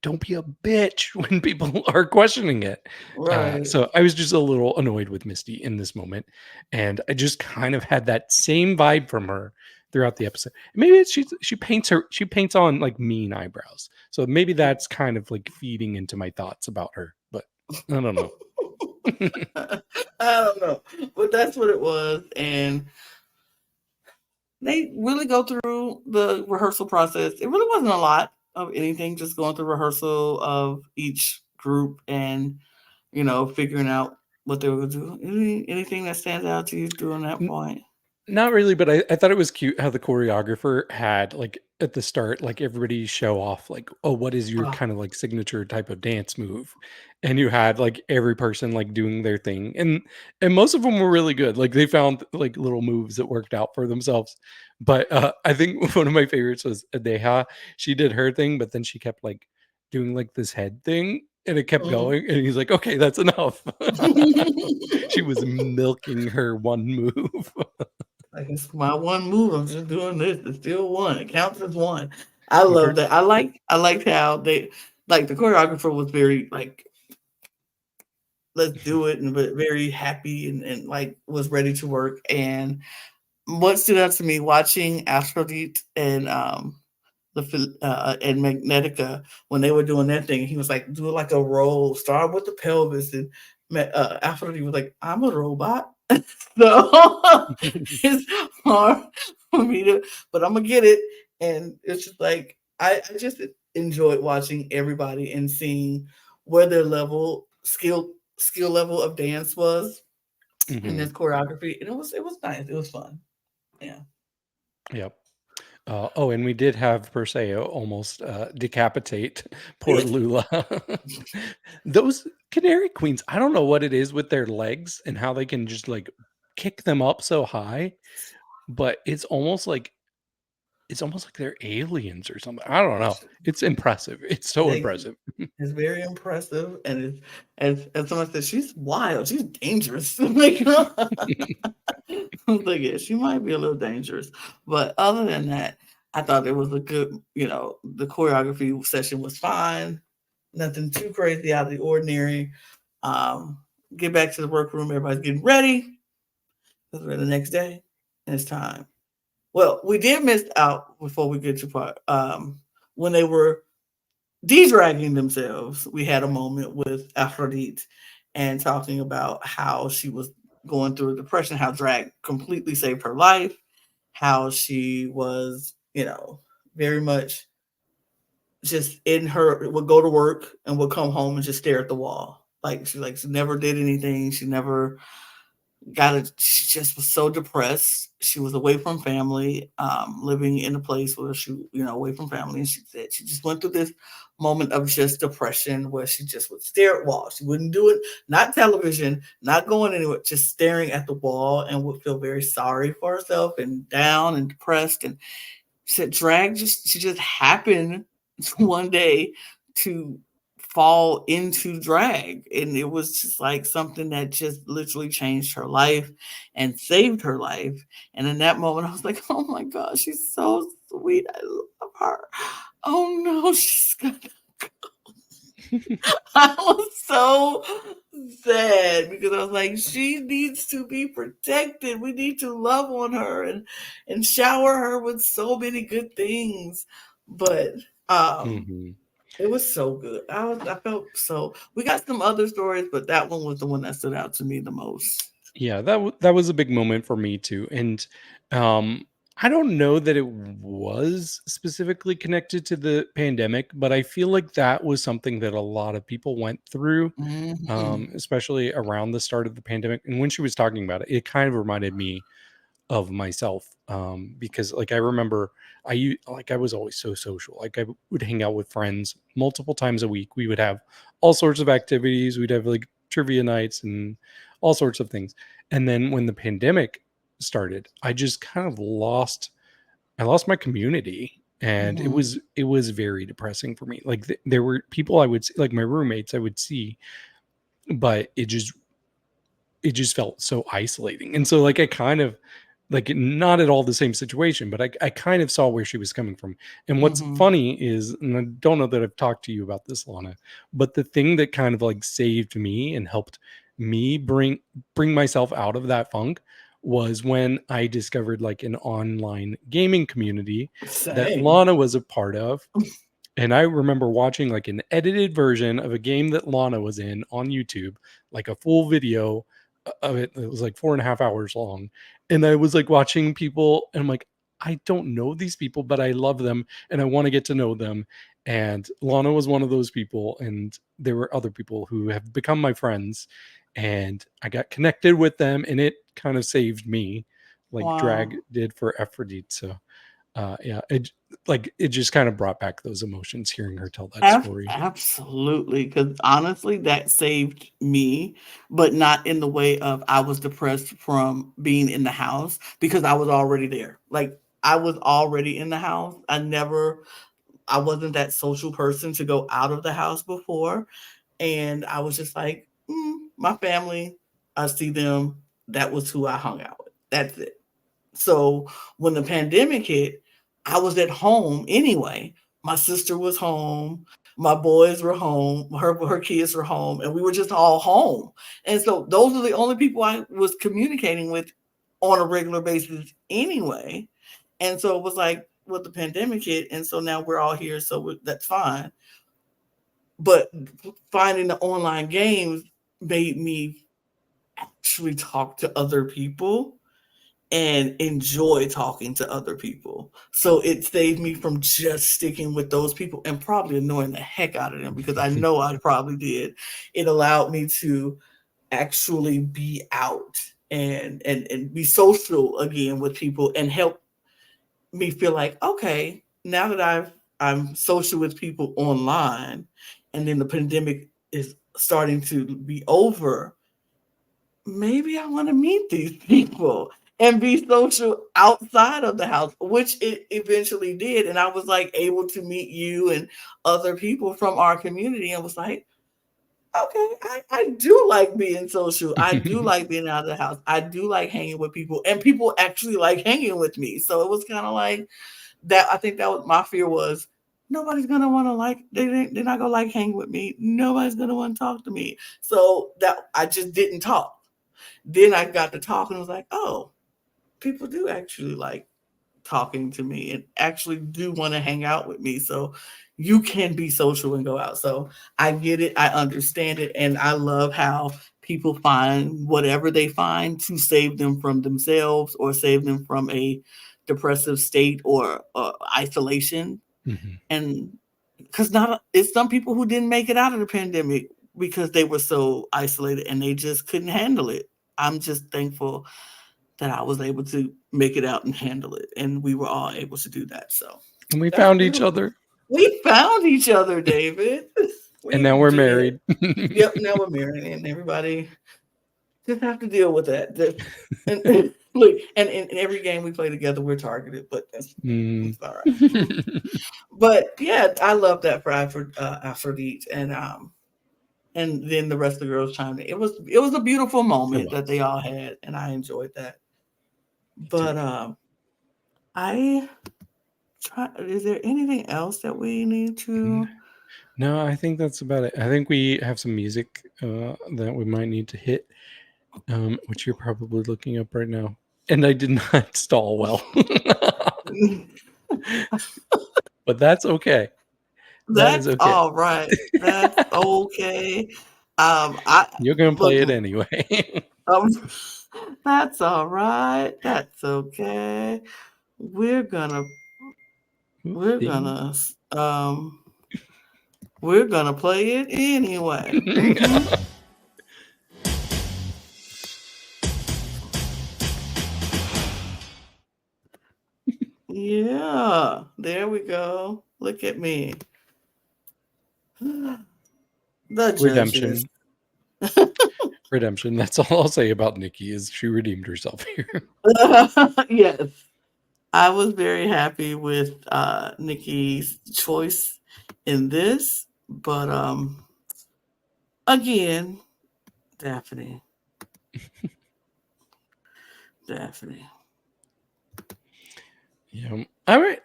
don't be a bitch when people are questioning it.
Right.
So I was just a little annoyed with Misty in this moment, and I just kind of had that same vibe from her throughout the episode. Maybe she paints on like mean eyebrows, so maybe that's kind of like feeding into my thoughts about her. But I don't know.
I don't know, but that's what it was, and they really go through the rehearsal process. It really wasn't a lot of anything, just going through rehearsal of each group and figuring out what they were going to do. Anything that stands out to you during that point?
Not really, but I thought it was cute how the choreographer had like at the start, like everybody show off like, oh, what is your
Ah,
kind of like signature type of dance move? And you had like every person like doing their thing. And most of them were really good. Like they found like little moves that worked out for themselves. But I think one of my favorites was Adeha. She did her thing, but then she kept like doing like this head thing and it kept
mhm.
going. And he's like, okay, that's enough. She was milking her one move.
Like it's my one move. I'm just doing this. It's still one. It counts as one. I
Okay.
love that. I liked how they like the choreographer was very like let's do it and but very happy and like was ready to work. And what stood out to me watching Aphrodite and Magnetica when they were doing their thing, he was like, do like a roll, start with the pelvis, and Aphrodite was like, I'm a robot, so it's hard for me to, but I'm gonna get it, and it's just like I just enjoyed watching everybody and seeing where their skill level of dance was in
Hmm.
this choreography, and it was nice, it was fun, yeah.
Yep. Oh, and we did have Perseo almost decapitate poor Lula. Those Canary Queens, I don't know what it is with their legs and how they can just like kick them up so high, but it's almost like they're aliens or something. I don't know. It's impressive. It's so
They
impressive.
It's very impressive, and it's as someone said, she's wild, she's dangerous. Like, I was like, yeah, she might be a little dangerous, but other than that, I thought it was a good, the choreography session was fine, nothing too crazy out of the ordinary. Um, get back to the workroom, everybody's getting ready because we're the next day, and it's time. Well, we did miss out before we get to part when they were de-dragging themselves. We had a moment with Aphrodite and talking about how she was going through a depression, how drag completely saved her life, how she was, very much just in her would go to work and would come home and just stare at the wall. She never did anything. She never got it. She just was so depressed. She was away from family, living in a place where she, away from family. And she said she just went through this moment of just depression where she just would stare at walls. She wouldn't do it, not television, not going anywhere, just staring at the wall, and would feel very sorry for herself and down and depressed. And she said she just happened one day to fall into drag, and it was just like something that just literally changed her life and saved her life. And in that moment I was like, oh my gosh, she's so sweet, I love her. Oh no, she's gonna I was so sad because I was like, she needs to be protected. We need to love on her and shower her with so many good things. But um
Hmm.
it was so good. I felt so. We got some other stories, but that one was the one that stood out to me the most.
Yeah, that was a big moment for me too. And um I don't know that it was specifically connected to the pandemic, but I feel like that was something that a lot of people went through,
Hmm.
especially around the start of the pandemic. And when she was talking about it, it kind of reminded me of myself, because like I remember I was always so social. Like I would hang out with friends multiple times a week. We would have all sorts of activities. We'd have like trivia nights and all sorts of things. And then when the pandemic started, I just kind of lost my community, and it
Hmm.
was it was very depressing for me. Like there were people I would see, like my roommates I would see, but it just felt so isolating. And so like I kind of like not at all the same situation, but I kind of saw where she was coming from. And what's
Hmm.
funny is, and I don't know that I've talked to you about this, Lana, but the thing that kind of like saved me and helped me bring myself out of that funk was when I discovered like an online gaming community that
Same.
Lana was a part of. And I remember watching like an edited version of a game that Lana was in on YouTube, like a full video of it. It was like 4.5 hours long. And I was like watching people, and I'm like, I don't know these people, but I love them and I want to get to know them. And Lana was one of those people. And there were other people who have become my friends. And I got connected with them, and it kind of saved me, like drag
Wow.
did for Aphrodite. So yeah, it just kind of brought back those emotions hearing her tell that story.
Absolutely, because honestly, that saved me, but not in the way of I was depressed from being in the house because I was already there. Like I was already in the house. I wasn't that social person to go out of the house before. And I was just like, my family, I see them. That was who I hung out with. That's it. So when the pandemic hit, I was at home anyway. My sister was home, my boys were home, her kids were home, and we were just all home. And so those are the only people I was communicating with on a regular basis anyway. And so it was like, well, the pandemic hit, and so now we're all here, so that's fine. But finding the online games made me actually talk to other people and enjoy talking to other people. So it saved me from just sticking with those people and probably annoying the heck out of them because I know I probably did. It allowed me to actually be out and be social again with people and help me feel like, okay, now that I'm social with people online and then the pandemic is starting to be over, maybe I want to meet these people and be social outside of the house, which it eventually did. And I was like able to meet you and other people from our community and was like, okay, I do like being social. I do like being out of the house. I do like hanging with people, and people actually like hanging with me. So it was kind of like that. I think that was my fear was nobody's gonna want to they're not gonna like hang with me. Nobody's gonna want to talk to me. So that I just didn't talk. Then I got to talk and was like, oh, people do actually like talking to me and actually do want to hang out with me. So, you can be social and go out. So I get it, I understand it, and I love how people find whatever they find to save them from themselves or save them from a depressive state or isolation.
Mhm.
And because not it's some people who didn't make it out of the pandemic because they were so isolated and they just couldn't handle it. I'm just thankful that I was able to make it out and handle it, and we were all able to do that. So
And we
that's
found each
beautiful.
other,
We found each other, David.
and
We
now we're
did.
married.
Yep, now we're married, and everybody just have to deal with that. And look, and in every game we play together, we're targeted, but
Mm.
that's all right. But yeah, I love that for Aphrodite, and then the rest of the girls chimed in. It was a beautiful
It
moment that
was.
they all had, and I enjoyed that.
Me too.
But I try. Is there anything else that we need
Mm.
to?
No, I think that's about it. I think we have some music that we might need to hit, which you're probably looking up right now. And I did not stall well. But that's okay. That is
That's
okay.
all right. That's okay. I
You're going to
look.
play it anyway.
Um, that's all right. That's okay. We're gonna. We're
Oopsie.
gonna. Um. We're gonna play it anyway. Mm-hmm. Yeah. There we go. Look at me. The judges.
Redemption. Redemption. That's all I'll say about Nikki is she redeemed herself here.
Yes. I was very happy with Nikki's choice in this, but again, Daphne. Daphne.
Yeah.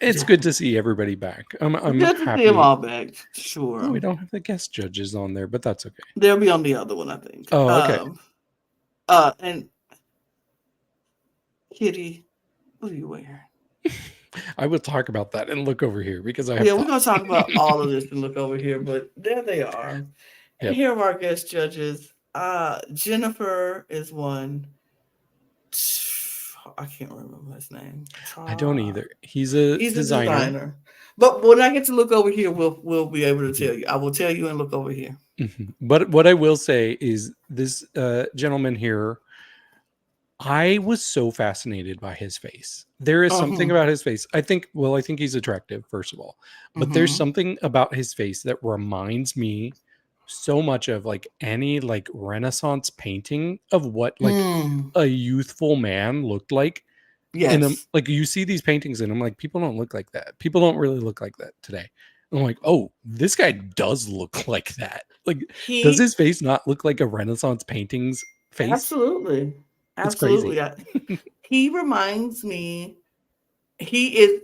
It's good to see everybody back. I'm
Good to see them
happy.
all back. Sure.
Oh, we don't have the guest judges on there, but that's okay.
They'll be on the other one, I think.
Oh, okay.
And Kitty, what are you wearing?
I will talk about that and look over here because I have.
Yeah, we're gonna talk about all of this and look over here, but there they are.
Yep.
And here are our guest judges. Jennifer is one. I can't remember his name.
I don't either. He's a designer.
But when I get to look over here, we'll be able to tell you. I will tell you and look over here.
Mm-hmm. But what I will say is this gentleman here, I was so fascinated by his face. There is something about his face. I think he's attractive, first of all. But there's something about his face that reminds me so much of like any like Renaissance painting of what like a youthful man looked like.
Yes.
And like you see these paintings and I'm like, people don't look like that. People don't really look like that today. I'm like, oh, this guy does look like that. Like, does his face not look like a Renaissance painting's face?
Absolutely.
It's crazy.
He reminds me. He is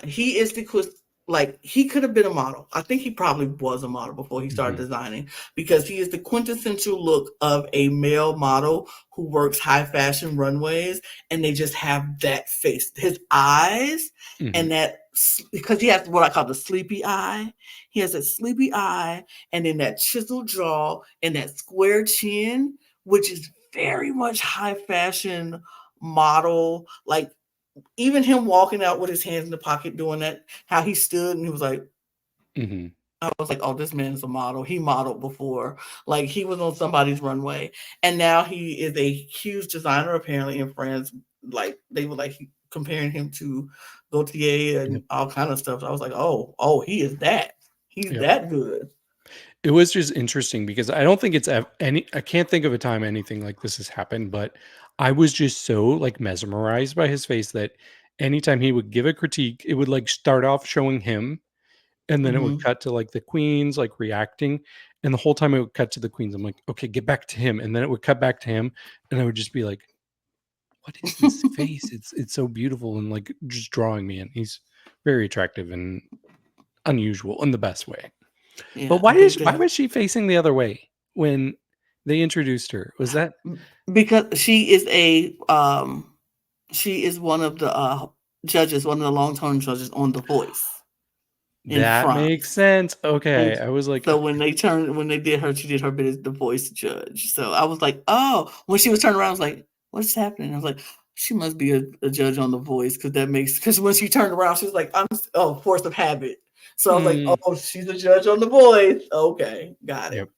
He is the like he could have been a model. I think he probably was a model before he started designing because he is the quintessential look of a male model who works high fashion runways, and they just have that face, his eyes, and that because he has what I call the sleepy eye. He has a sleepy eye, and then that chiseled jaw and that square chin, which is very much high fashion model, like. Even him walking out with his hands in the pocket doing that, how he stood and he was like, I was like, oh, this man is a model. He modeled before. Like he was on somebody's runway. And now he is a huge designer, apparently in France. Like they were like comparing him to Gaultier and all kind of stuff. So I was like, oh, he is that. He's that good.
It was just interesting because I don't think it's I can't think of a time anything like this has happened, but I was just so like mesmerized by his face that anytime he would give a critique, it would like start off showing him and then it would cut to like the queens like reacting. And the whole time it would cut to the queens. I'm like, okay, get back to him. And then it would cut back to him. And I would just be like, what is this face? It's so beautiful and like just drawing me in. He's very attractive and unusual in the best way. Yeah, but why was she facing the other way when they introduced her? Was that
because she is one of the judges, one of the long-term judges on The Voice. in
That makes
France.
sense.
And
Okay, I was like,
so when they did her, she did her bit as the voice judge. So I was like, oh, when she was turning around, I was like, what's happening? I was like, she must be a judge on The Voice because when she turned around, she was like, force of habit. So I was like,
mm,
oh, she's a judge on The Voice. Okay, got
yep.
it.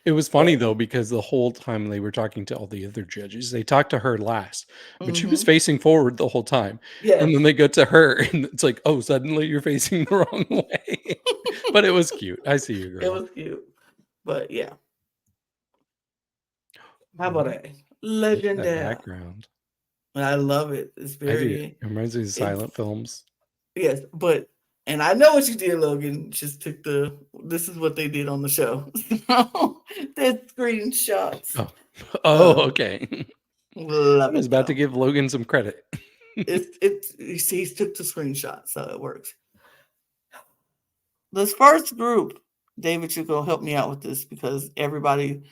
It was funny
But
though because the whole time they were talking to all the other judges, they talked to her last, but she was
mm-hmm.
facing forward the whole time. And
Yes,
then they go to her, and it's like, oh, suddenly you're facing the wrong way. But it was cute. I see you,
it
girl.
was cute. But yeah, how about
Ooh,
that?
look at that
Legendary.
background.
I love it. It's
I do. It
very,
reminds me of
it's
silent films.
yes, but and I know what you did, Logan. Just took this is what they did on the show. So there's screenshots.
Oh, oh,
Uh
okay. I
love
was
it
about to
though.
give Logan some credit.
It's you see he took the screenshot, so it works. This first group, David, you're gonna help me out with this because everybody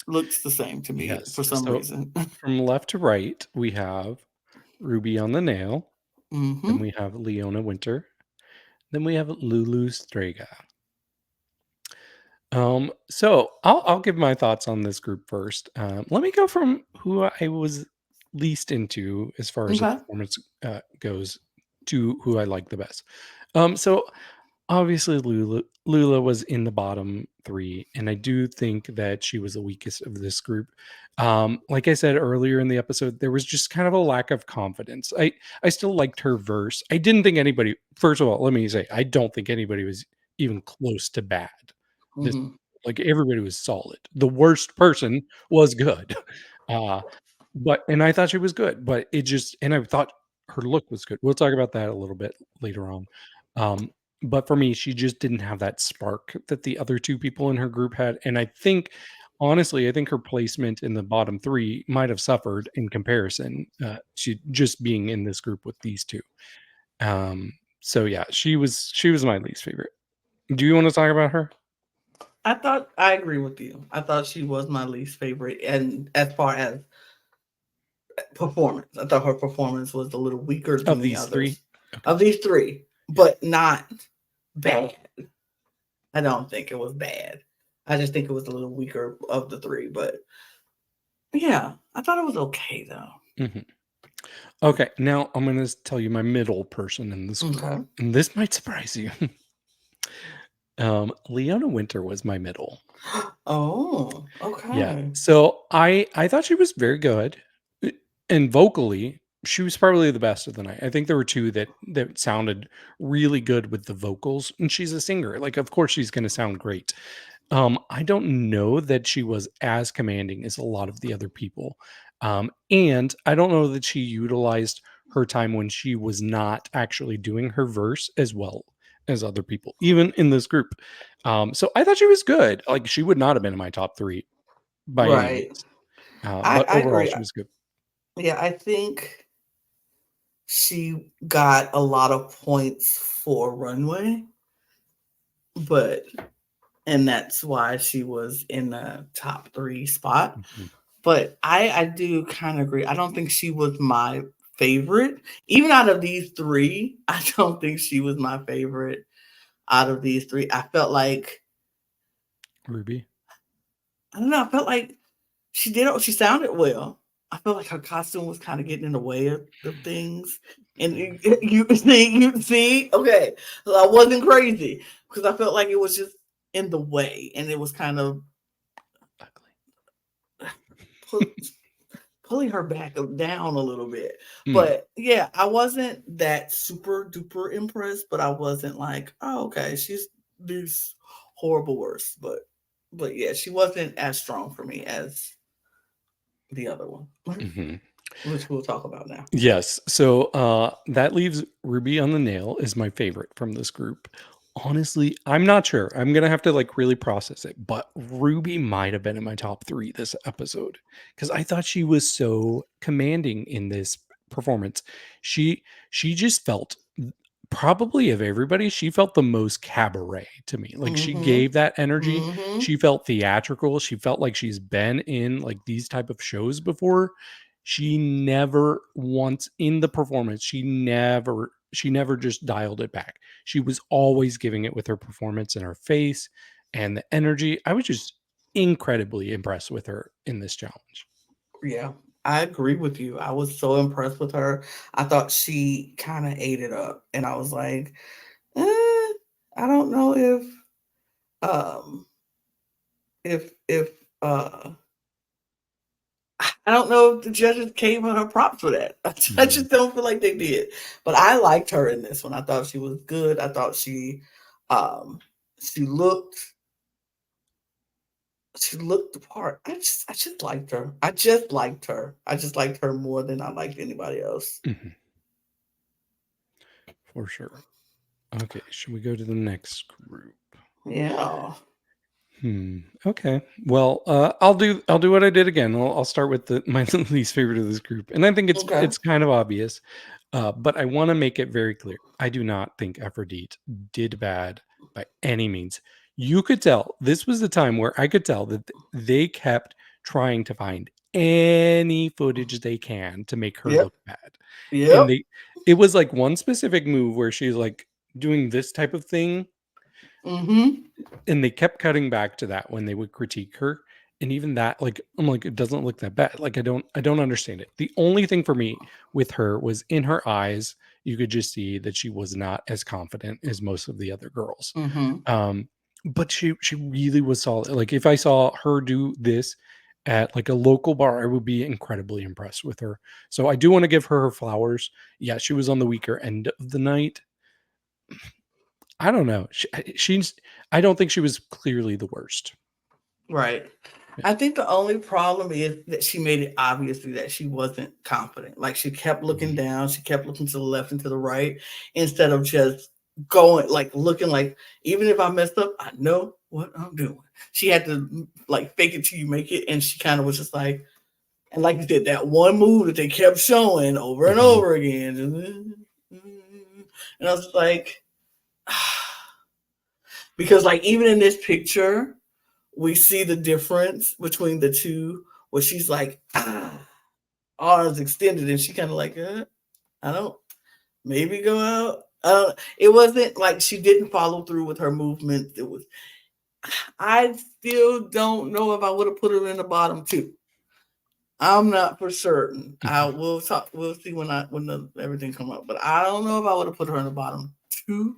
looks the same to me
Yes.
for some
So
reason.
from left to right, we have Ruby on the Nail. Then
hmm
we have Leona Winter. Then we have Lulu Strega. So I'll give my thoughts on this group first. Let me go from who I was least into as far as the
Okay.
performance goes to who I like the best. So obviously Lula was in the bottom three, and I do think that she was the weakest of this group. Like I said earlier in the episode, there was just kind of a lack of confidence. I still liked her verse. I didn't think anybody. First of all, let me say I don't think anybody was even close to bad. This
hmm
like everybody was solid. The worst person was good. Uh, but and I thought she was good, but it just and I thought her look was good. We'll talk about that a little bit later on. Um, but for me, she just didn't have that spark that the other two people in her group had. And I think, honestly, I think her placement in the bottom three might have suffered in comparison to just being in this group with these two. So yeah, she was my least favorite. Do you want to talk about her?
I agree with you. I thought she was my least favorite, and as far as performance, I thought her performance was a little weaker than
Of
the
these three?
others
Okay.
of these three,
Yeah.
but not bad. I don't think it was bad. I just think it was a little weaker of the three, but yeah, I thought it was okay though.
Mhm. Okay. Now I'm going to tell you my middle person in this group.
Okay.
And this might surprise you. Leona Winter was my middle.
Oh,
Yeah.
okay.
So I thought she was very good. And vocally, she was probably the best of the night. I think there were two that sounded really good with the vocals, and she's a singer. Like, of course she's going to sound great. I don't know that she was as commanding as a lot of the other people. And I don't know that she utilized her time when she was not actually doing her verse as well as other people, even in this group. So I thought she was good. Like, she would not have been in my top three by any
Right.
means.
I
But
I
overall,
agree.
she was good.
Yeah, I think she got a lot of points for Runway, but and that's why she was in the top three spot.
Mhm.
But I do kind of agree. I don't think she was my favorite. Even out of these three, I don't think she was my favorite out of these three. I felt like
Ruby.
I don't know, I felt like she sounded well. I felt like her costume was kind of getting in the way of things. And you see, okay. So I wasn't crazy because I felt like it was just in the way and it was kind of pu-
Ugly.
pulling her back down a little bit.
Mm,
But yeah, I wasn't that super duper impressed, but I wasn't like, oh, okay, she's these horrible worse. But yeah, she wasn't as strong for me as the other one,
mhm.
which we'll talk about now.
Yes. So that leaves Ruby on the Nail is my favorite from this group. Honestly, I'm not sure. I'm gonna have to like really process it, but Ruby might have been in my top three this episode because I thought she was so commanding in this performance. She she just felt probably of everybody, she felt the most cabaret to me. Like she
Mm-hmm.
gave that energy.
Mm-hmm.
She felt theatrical. She felt like she's been in like these type of shows before. She never once in the performance, she never she never just dialed it back. She was always giving it with her performance and her face and the energy. I was just incredibly impressed with her in this challenge.
Yeah, I agree with you. I was so impressed with her. I thought she kind of ate it up, and I was like, I don't know um if I don't know if the judges gave her props for that. I
Mhm.
just don't feel like they did. But I liked her in this one. I thought she was good. I thought um she looked she looked the part. I just liked her. I just liked her. I just liked her more than I liked anybody else.
Mhm. For sure. Okay, should we go to the next group?
Yeah.
Okay. Well, I'll do what I did again. I'll start with my least favorite of this group, and I think it's
Okay.
it's kind of obvious, but I want to make it very clear. I do not think Aphrodite did bad by any means. You could tell this was the time where I could tell that they kept trying to find any footage they can to make her
Yep.
look bad, and
Yep.
it was like one specific move where she's like doing this type of thing,
Mm-hmm.
and they kept cutting back to that when they would critique her, and even that, like, I'm like, it doesn't look that bad. Like, I don't understand it. The only thing for me with her was in her eyes. You could just see that she was not as confident as most of the other girls.
Mm-hmm.
um but she really was solid. Like, if I saw her do this at like a local bar, I would be incredibly impressed with her. So I do want to give her flowers. Yeah, she was on the weaker end of the night. I don't know. She's I don't think she was clearly the worst.
Right.
Yeah.
I think the only problem is that she made it obviously that she wasn't confident. Like she kept looking
Mhm.
down, she kept looking to the left and to the right instead of just going like looking like even if I messed up, I know what I'm doing. She had to like fake it till you make it, and she kind of was just like, and like you said, that one move that they kept showing over and
Mhm.
over again, and I was like, because like even in this picture, we see the difference between the two where she's like arms extended and she kind of like I don't maybe go out. It wasn't like she didn't follow through with her movements. It was I still don't know if I would have put her in the bottom two. I'm not for certain. I
Mhm.
will talk. We'll see everything come up. But I don't know if I would have put her in the bottom two.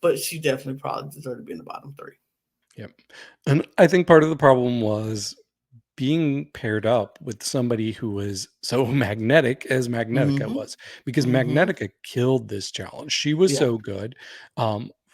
But she definitely probably deserved to be in the bottom three.
Yep. And I think part of the problem was being paired up with somebody who was so magnetic as Magnetica
Mm-hmm.
was, because
Mm-hmm.
Magnetica killed this challenge. She was
Yep.
so good.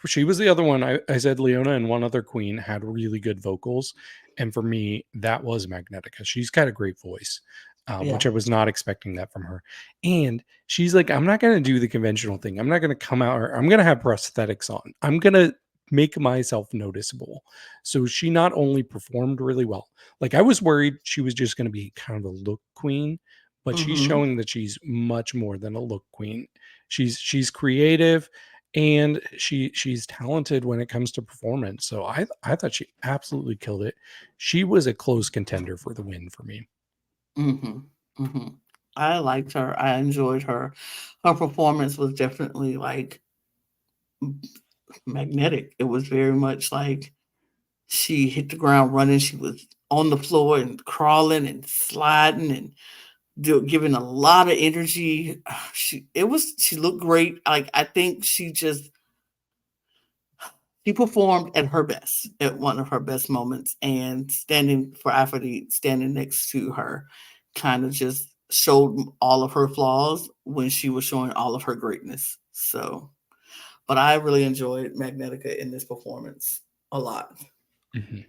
She was the other one. I said Leona and one other queen had really good vocals. And for me, that was Magnetica. She's got a great voice,
Yeah.
which I was not expecting that from her. And she's like, I'm not going to do the conventional thing. I'm not going to come out, or I'm going to have prosthetics on. I'm going to make myself noticeable. So she not only performed really well, like, I was worried she was just gonna be kind of a look queen, but she's
Mm-hmm.
showing that she's much more than a look queen. She's creative, and she's talented when it comes to performance. So I thought she absolutely killed it. She was a close contender for the win for me.
Mm-hmm. Mm-hmm. I liked her. I enjoyed her. Her performance was definitely like magnetic. It was very much like she hit the ground running. She was on the floor and crawling and sliding and giving a lot of energy. She looked great. Like I think she performed at her best, at one of her best moments, and standing for Aphrodite, standing next to her, kind of just showed all of her flaws when she was showing all of her greatness. So, but I really enjoyed Magnetica in this performance a lot.
Mhm.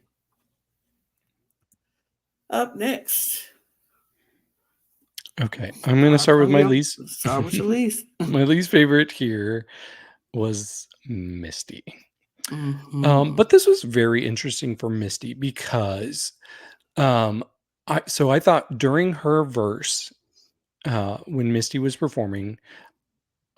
Up next,
Okay, I'm gonna start with
start with your least.
my least favorite here was Misty.
Mm-hmm.
But this was very interesting for Misty because Um, I thought during her verse, when Misty was performing,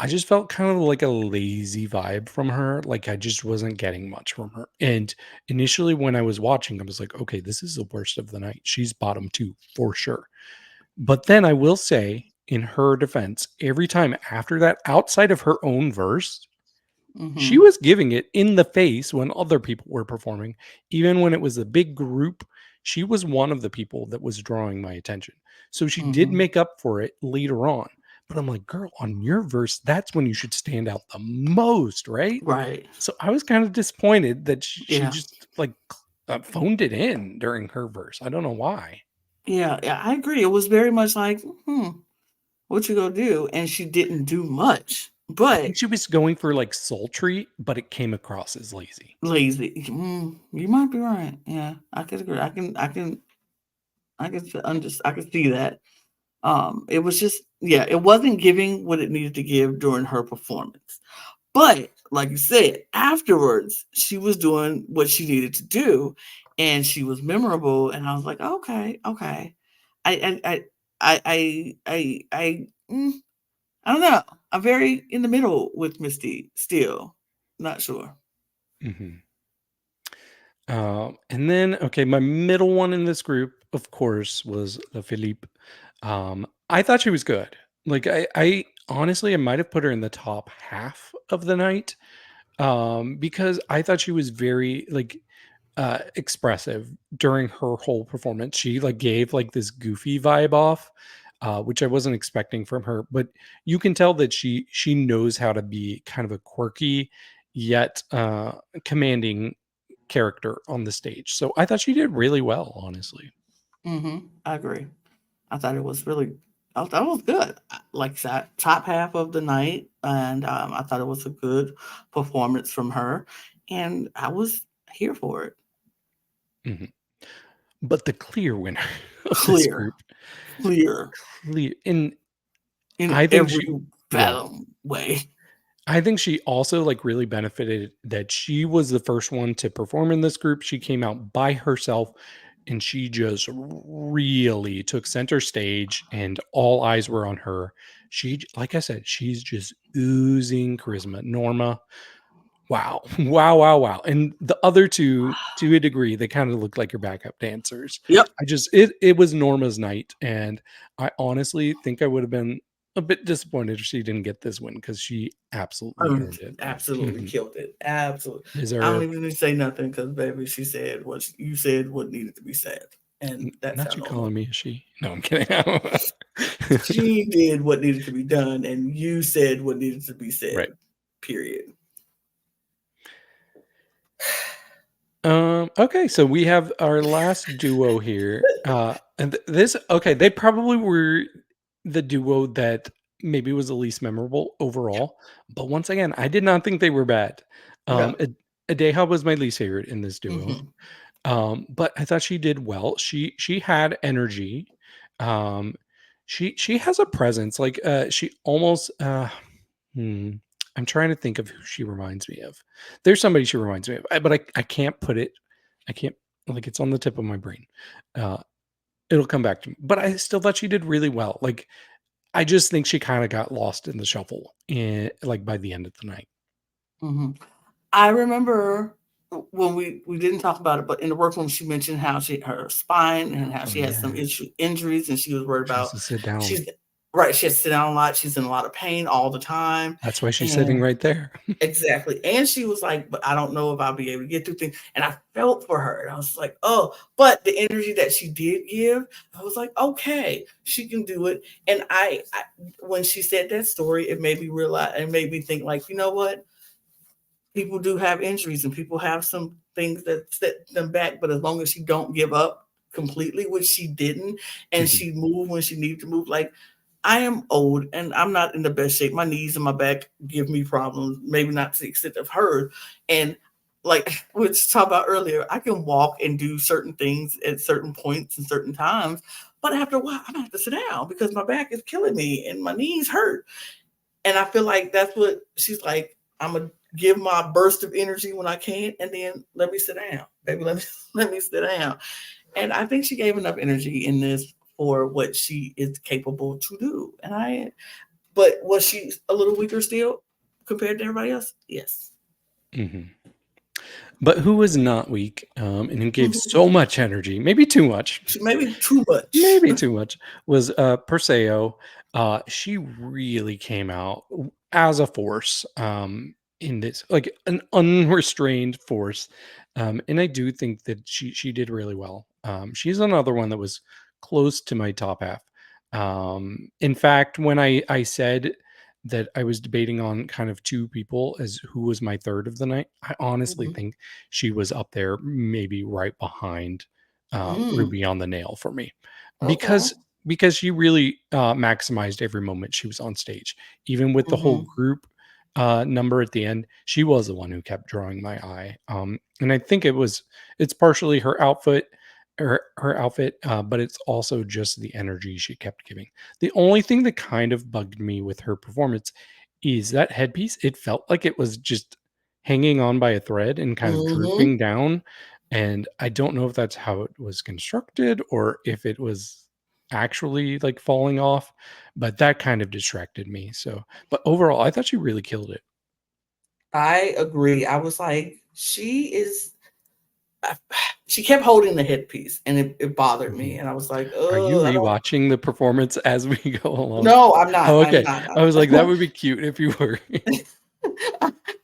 I just felt kind of like a lazy vibe from her. Like, I just wasn't getting much from her. And initially, when I was watching, I was like, okay, this is the worst of the night. She's bottom two for sure. But then I will say, in her defense, every time after that, outside of her own verse, she
Mm-hmm.
was giving it in the face when other people were performing. Even when it was a big group, she was one of the people that was drawing my attention. So she did
Mm-hmm.
make up for it later on. But I'm like, girl, on your verse, that's when you should stand out the most, right?
Right.
So I was kind of disappointed that she
Yeah.
just like phoned it in during her verse. I don't know why.
Yeah. Yeah. I agree. It was very much like, what you gonna do? And she didn't do much,
I
but
think she was going for like sultry, but it came across as lazy.
lazy. You might be right. Yeah, I could agree. I can see that. It was just, yeah, it wasn't giving what it needed to give during her performance. But like you said, afterwards, she was doing what she needed to do, and she was memorable. And I was like, okay, okay. I I don't know. I'm very in the middle with Misty still. Not sure.
Hmm. And then, okay, my middle one in this group, of course, was the Philippe. I thought she was good. Like, I honestly, I might have put her in the top half of the night, because I thought she was very like expressive during her whole performance. She like gave like this goofy vibe off, which I wasn't expecting from her. But you can tell that she knows how to be kind of a quirky yet commanding character on the stage. So I thought she did really well, honestly.
I agree. I thought it was really, I thought it was good. Like I said, top half of the night, and I thought it was a good performance from her, and I was here for it.
Mhm. But the clear winner of this
Clear,
group,
clear
clear, and
in
I think
every
she, yeah,
fathom way.
I think she also like really benefited that she was the first one to perform in this group. She came out by herself and she just really took center stage and all eyes were on her. Like I said, she's just oozing charisma. Norma, wow. Wow, wow, wow. And the other two, to a degree, they kind of look like your backup dancers.
Yep.
It was Norma's night, and I honestly think I would have been a bit disappointed if she didn't get this win because she absolutely earned it.
Absolutely
Mhm.
killed it. Absolutely. I don't
Deserved.
even need to say nothing because baby, she said you said what needed to be said, and that's how
Not you
Norma.
calling me a she. No, I'm kidding.
She did what needed to be done, and you said what needed to be said.
Right.
Period.
Okay, so we have our last duo here. And this, okay, they probably were the duo that maybe was the least memorable overall. But once again, I did not think they were bad.
No.
Adeha was my least favorite in this duo.
Hmm.
But I thought she did well. She had energy. Um, she has a presence. Like she almost hmm, I'm trying to think of who she reminds me of. There's somebody she reminds me of, but I can't put it. I can't like it's on the tip of my brain. Uh, it'll come back to me. But I still thought she did really well. Like I just think she kind of got lost in the shuffle, like by the end of the night.
Hmm. I remember when we didn't talk about it, but in the workroom, she mentioned how her spine and how
Oh
she had some
yeah,
injuries, and she was worried
she has
about.
to sit down.
She's right. She has to sit down a lot. She's in a lot of pain all the time,
That's why she's sitting
and
right there.
exactly. And she was like, "But I don't know if I'll be able to get through things." And I felt for her. And I was like, "Oh!" But the energy that she did give, I was like, "Okay, she can do it." And when she said that story, it made me realize. It made me think, like, you know what? People do have injuries and people have some things that set them back, but as long as she don't give up completely, which she didn't, and
Mhm.
she moved when she needed to move. Like, I am old and I'm not in the best shape. My knees and my back give me problems, maybe not to the extent of hers. And like we talked about earlier, I can walk and do certain things at certain points and certain times, but after a while I'm gonna have to sit down because my back is killing me and my knees hurt. And I feel like that's what she's like. I'm gonna give my burst of energy when I can, and then let me sit down, baby. Let me let me sit down. And I think she gave enough energy in this for what she is capable to do. But was she a little weaker still compared to everybody else? Yes.
Mhm. But who was not weak, and who gave so much energy, maybe too much,
She maybe too much.
maybe too much, was Perseo. She really came out as a force, in this, like an unrestrained force. And I do think that she did really well. She's another one that was close to my top half. In fact, when I said that I was debating on kind of two people as who was my third of the night, I honestly
Mhm.
think she was up there, maybe right behind
Mm,
Ruby on the Nail for me,
okay.
because she really maximized every moment she was on stage, even with the whole
Mhm.
group number at the end. She was the one who kept drawing my eye, and I think it's partially her outfit, but it's also just the energy she kept giving. The only thing that kind of bugged me with her performance is that headpiece. It felt like it was just hanging on by a thread and kind of
Mhm.
drooping down, and I don't know if that's how it was constructed or if it was actually like falling off, but that kind of distracted me. So, but overall, I thought she really killed it.
I agree. I was like, she is. She kept holding the headpiece, and it bothered me.
Mhm.
And I was like,
Are you
oh, I don't.
rewatching the performance as we go along?
No, I'm not.
Oh,
I'm
okay.
not.
I was like, that would be cute if you were.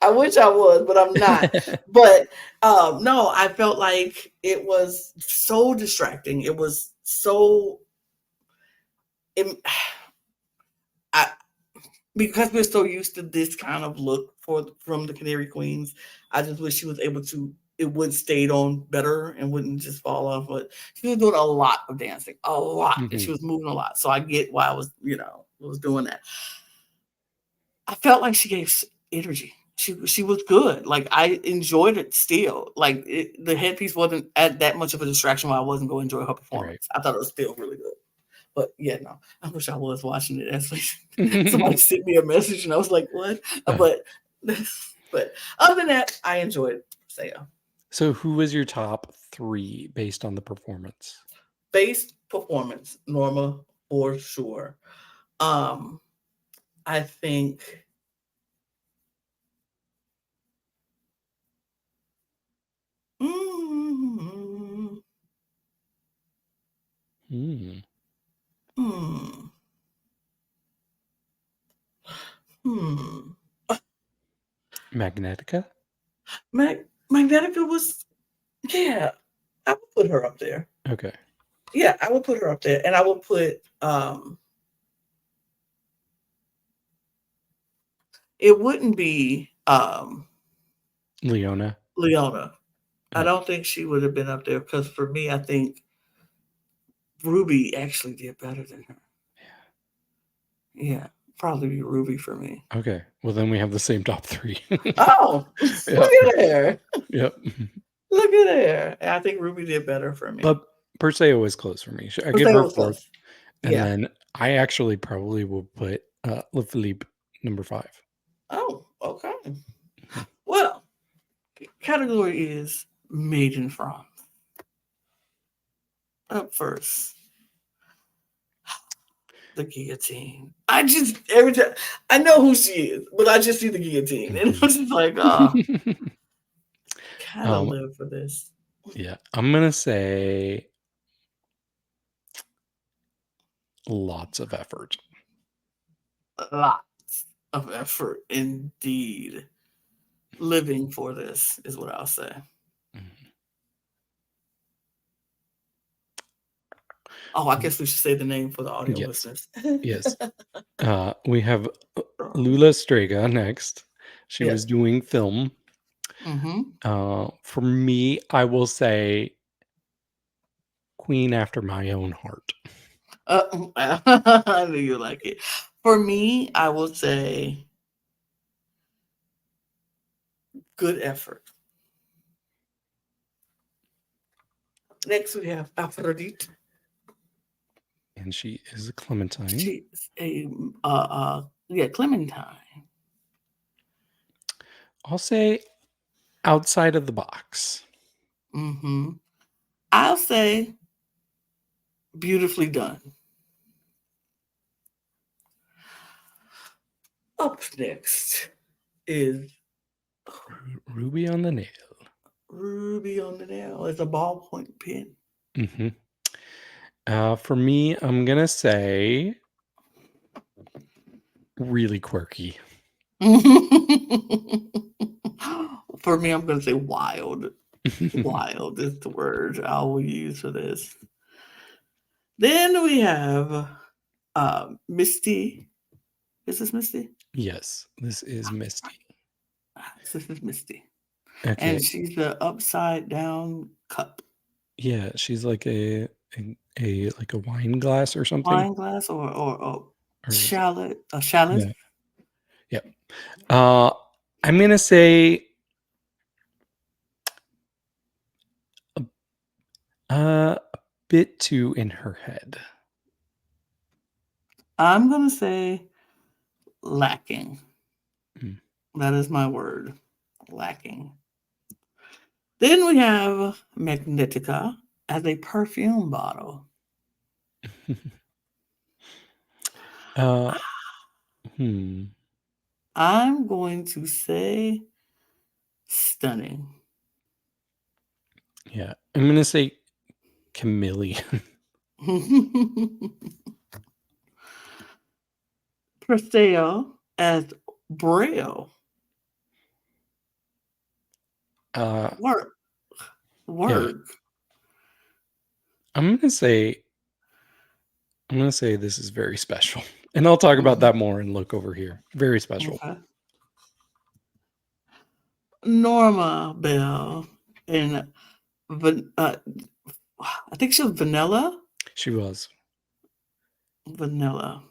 I wish I was, but I'm not. But no, I felt like it was so distracting. It was so. It, I, because we're so used to this kind of look from the Canary Queens, I just wish she was able to. It would stayed on better and wouldn't just fall off. But she was doing a lot of dancing, a lot, and she
Mhm.
was moving a lot. So I get why I was, was doing that. I felt like she gave energy. She was good. Like I enjoyed it still. Like the headpiece wasn't at that much of a distraction while I wasn't going to enjoy her
Right.
performance. I thought it was still really good. But yeah, no, I wish I was watching it. Actually, somebody sent me a message and I was like, "What?"
Uh,
But other than that, I enjoyed Saya.
so, who was your top three based on the performance?
Base performance, Norma for sure. Um, I think. Mm,
Hmm.
hmm, hmm.
Magnetica.
Magnetica was, yeah, I would put her up there.
Okay.
Yeah, I would put her up there, and I would put it wouldn't be
Leona.
Leona. I
Uh,
don't think she would have been up there because for me, I think Ruby actually did better than her. Yeah, probably be Ruby for me.
okay. Well, then we have the same top three.
Oh,
Yeah.
look at there.
Yep.
Look at there. I think Ruby did better for me.
But Perseo was close for me. I
But
give
that
her
was
fourth,
close.
and
Yeah.
then I actually probably will put Le Philippe number five.
Oh, okay.
Mhm.
Well, category is made in France. Up first, the guillotine. I just every time I know who she is, but I just see the guillotine, and
Mhm.
I'm just like, oh, gotta
um,
live for this.
yeah, I'm gonna say lots of effort.
Lots of effort, indeed. Living for this is what I'll say.
Mhm.
Oh, I
Um,
guess we should say the name for the audio
yes,
listeners.
yes. We have Lula Strega next. She was
Yes.
doing film.
Mm-hmm.
For me, I will say Queen after my own heart.
I knew you like it. For me, I will say good effort. Next, we have Aphrodite.
And she is a Clementine.
She's a yeah, Clementine.
I'll say outside of the box.
Mm-hmm. I'll say beautifully done. Up next is
Ruby on the nail.
Ruby on the nail. It's a ballpoint pen.
Hmm. For me, I'm gonna say really quirky.
For me, I'm going to say wild. Wild is the word I will use for this. Then we have Misty. Is this Misty?
Yes, this is Misty.
This is Misty.
Okay.
And she's the upside down cup.
Yeah, she's like a like a wine glass or something.
Wine glass or
Or
shallot. A shallot.
yeah. Yeah. I'm gonna say a bit too in her head.
I'm going to say lacking.
Mm.
That is my word. Lacking. Then we have Magnetica as a perfume bottle.
uh, hmm.
I'm going to say stunning.
Yeah, I'm gonna say chameleon.
Preseo as braille. Work.
Yeah, I'm gonna say this is very special, and I'll talk about that more and look over here. Very special.
Okay. Norma Bell and I think she was vanilla.
She was.
Vanilla.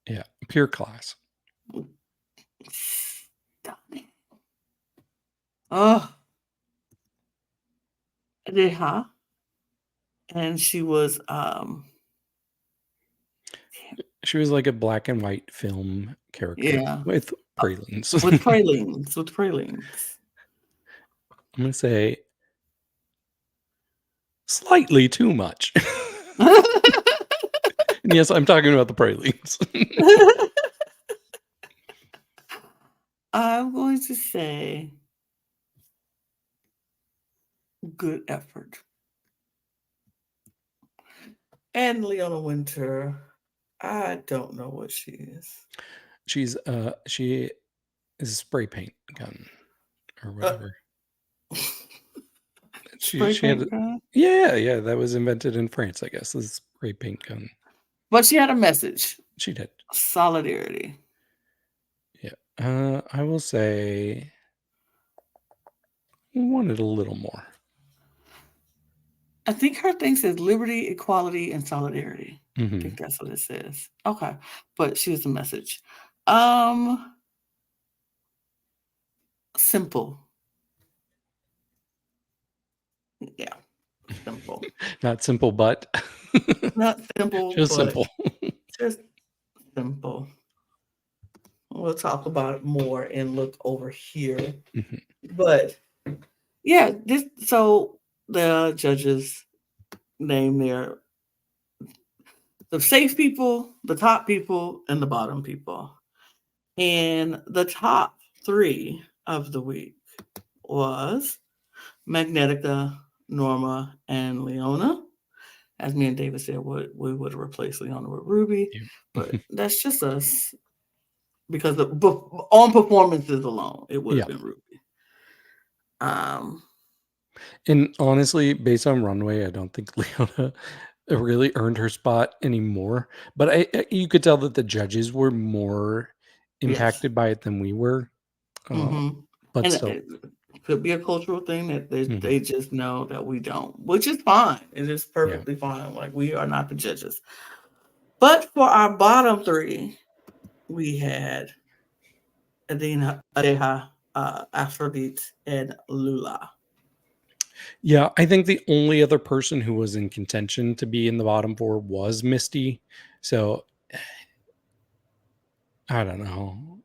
Yeah, pure class.
Stunning. Oh, Reha. And she was
She was like a black and white film character with pralines.
with pralines. With pralines.
I'm gonna say slightly too much. And yes, I'm talking about the pralines.
I'm going to say good effort. And Leona Winter, I don't know what she is.
She is a spray paint gun or whatever. She had
gun?
yeah, that was invented in France, I guess. This spray paint gun.
But she had a message.
She did.
Solidarity.
Yeah. I will say I wanted a little more.
I think her thing says liberty, equality, and solidarity.
Mm-hmm.
I think that's what it says. Okay. But she was a message. Simple. Yeah. Simple.
Not simple, but
Not simple.
Just simple.
Just simple. We'll talk about it more and look over here.
Mm-hmm.
But yeah, so the judges name the safe people, the top people, and the bottom people. And the top 3 of the week was Magnetica, Norma, and Leona. As me and David said, we would have replaced Leona with Ruby, but that's just us. Because on performances alone, it would have been Ruby.
And honestly, based on Runway, I don't think Leona really earned her spot anymore. But you could tell that the judges were more impacted by it than we were. But
and
still,
it could be a cultural thing that they just know that we don't, which is fine. It is perfectly fine. Like, we are not the judges. But for our bottom 3, we had Adina, Adeha, Aphrodite, and Lula.
Yeah, I think the only other person who was in contention to be in the bottom 4 was Misty. So I don't know.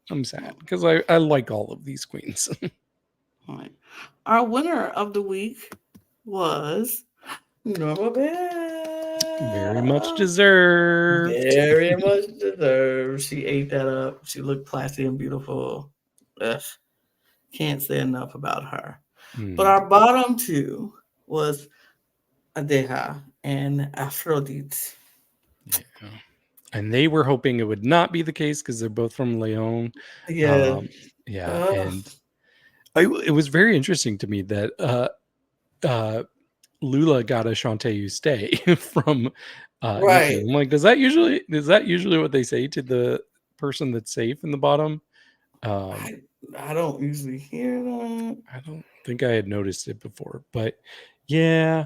I'm sad because I like all of these queens.
All right. Our winner of the week was Norma Bell.
Very much deserved.
Very much deserved. She ate that up. She looked classy and beautiful. Ugh. Can't say enough about her. But our bottom 2 was Adeha and Aphrodite.
Yeah. and they were hoping it would not be the case because they're both from Leon.
Yeah.
Yeah, and it was very interesting to me that uh, Lula got a Shantae you stay from Nikki.
Right.
I'm like, is that usually what they say to the person that's safe in the bottom? Um,
I don't usually hear that.
I don't think I had noticed it before, but yeah,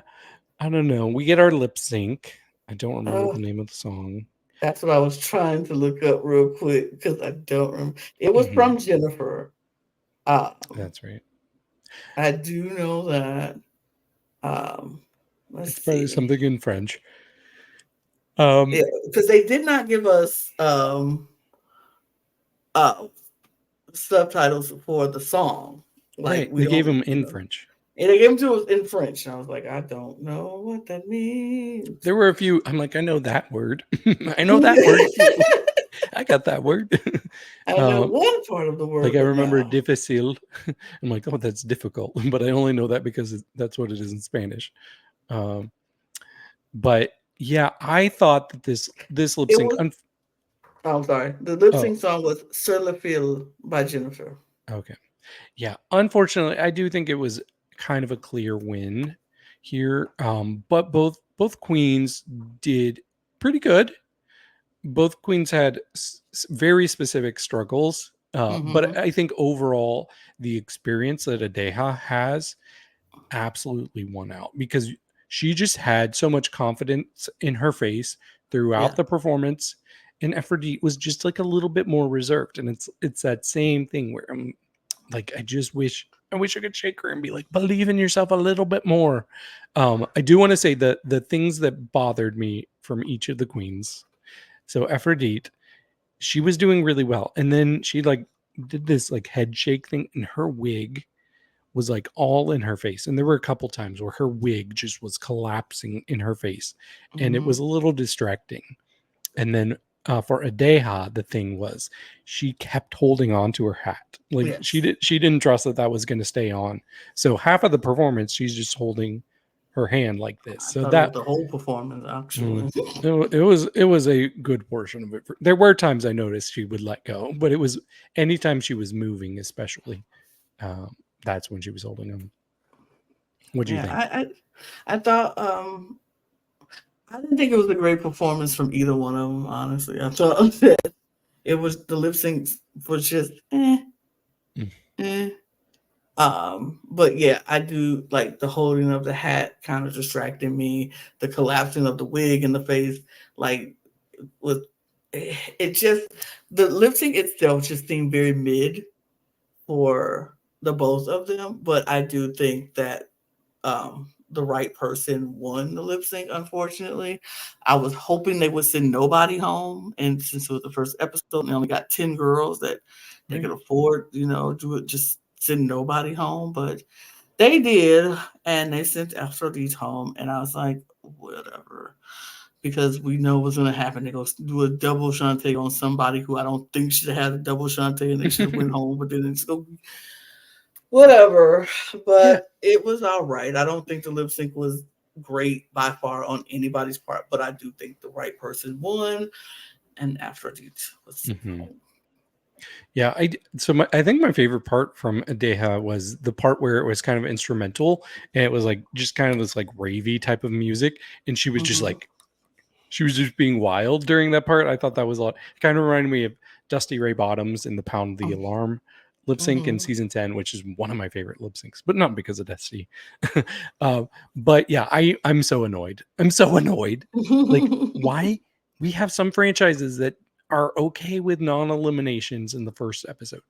I don't know. We get our lip sync. I don't remember the
Oh,
name of the song.
that's what I was trying to look up real quick because I don't remember. It was
Hmm.
from Jennifer. Um,
That's right.
I do know that. Um, let's
It's probably
see.
something in French.
Yeah, because they did not give us uh, subtitles for the song. Like
Right.
we
They gave
don't,
him in French.
and they gave them to us in French. And I was like, I don't know what that means.
There were a few. I'm like, I know that word. I know that word too. I got that word.
I know
um,
one part of the
like
word,
I
but
remember
no.
difficile. I'm like, oh, that's difficult, but I only know that because that's what it is in Spanish. Um, but yeah, I thought that this lip
It
sync.
was. I'm sorry. The lip
Oh,
sync song was "Sur le fil" by Jennifer.
okay. Yeah, unfortunately, I do think it was kind of a clear win here. But both queens did pretty good. Both queens had very specific struggles, but
Mm-hmm.
I think overall the experience that Adeha has absolutely won out because she just had so much confidence in her face throughout
Yeah.
the performance, and Aphrodite was just like a little bit more reserved. And it's that same thing where I'm like, I wish I could shake her and be like, believe in yourself a little bit more. I do want to say that the things that bothered me from each of the queens. So Aphrodite, she was doing really well, and then she like did this like head shake thing, and her wig was like all in her face. And there were a couple times where her wig just was collapsing in her face, and it
Mm-hmm.
was a little distracting. And then for Adeha, the thing was she kept holding on to her hat. Like
Yes.
she didn't trust that that was going to stay on. So half of the performance, she's just holding her hand like this.
I
So
thought it was
that
the whole performance,
mm,
actually.
it was a good portion of it. There were times I noticed she would let go, but it was anytime she was moving, especially. Um, that's when she was holding them. What do you
Yeah,
think?
I thought I didn't think it was a great performance from either one of them. Honestly, I thought that it was the lip syncs was just
Mm.
eh. But yeah, I do like the holding of the hat kind of distracted me. The collapsing of the wig in the face, like with it just the lip sync itself just seemed very mid for the both of them. But I do think that the right person won the lip sync. Unfortunately, I was hoping they would send nobody home, and since it was the first episode, and they only got 10 girls that they
Right.
could afford, do it, just send nobody home. But they did, and they sent Aphrodite home, and I was like, whatever. Because we know what's going to happen. They go do a double Shantae on somebody who I don't think should have had a double Shantae, and they should have went home. But then it's go whatever.
Yeah.
But it was all right. I don't think the lip sync was great by far on anybody's part, but I do think the right person won, and Aphrodite was sent
Hmm.
home.
Yeah, I think my favorite part from Adeha was the part where it was kind of instrumental, and it was like just kind of this like ravey type of music, and
Mm-hmm.
she was just being wild during that part. I thought that was a lot. It kind of reminded me of Dusty Ray Bottoms in the Pound the Alarm lip sync in
Mm-hmm.
season 10, which is one of my favorite lip syncs, but not because of Dusty. But yeah, I'm so annoyed. I'm so annoyed. Like, why we have some franchises that are okay with non-eliminations in the first episode.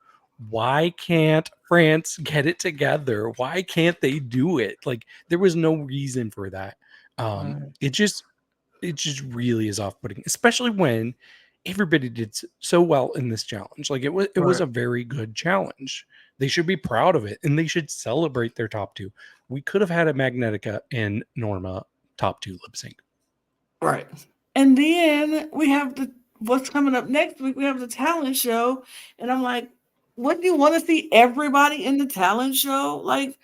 Why can't France get it together? Why can't they do it? Like, there was no reason for that.
Right.
It just really is off-putting, especially when everybody did so well in this challenge. Like, it was
Right.
a very good challenge. They should be proud of it, and they should celebrate their top two. We could have had a Magnetica and Norma top two lip sync.
Right. And then we have what's coming up next week. We have the talent show, and I'm like, wouldn't you want to see everybody in the talent show? Like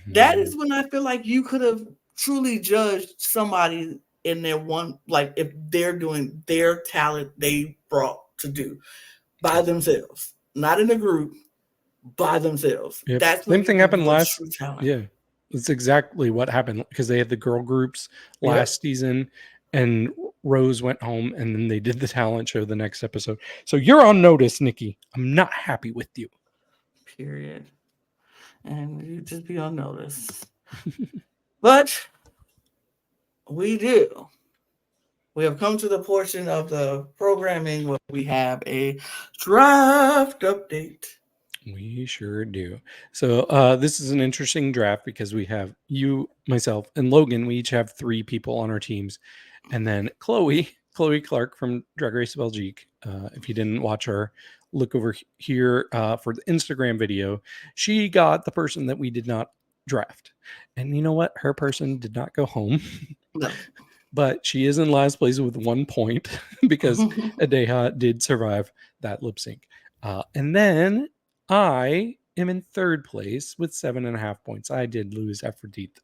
that
Mhm.
is when I feel like you could have truly judged somebody in their one, like if they're doing their talent they brought to do by themselves, not in a group, by themselves.
Yep.
That's when
Same
you
thing
know
happened
you a
last.
true talent.
Yeah, that's exactly what happened because they had the girl groups
Yep.
last season, and Rose went home, and then they did the talent show the next episode. So you're on notice, Nikki. I'm not happy with you.
Period. And you just be on notice. But we do. We have come to the portion of the programming where we have a draft update.
We sure do. So this is an interesting draft because we have you, myself, and Logan. We each have 3 people on our teams, and then Chloe Clark from Drag Race Belgique. If you didn't watch her, look over here for the Instagram video. She got the person that we did not draft, and you know what? Her person did not go home.
No.
But she is in last place with 1 point because Adeha did survive that lip sync. And then I am in 3rd place with 7.5 points. I did lose Aphrodite.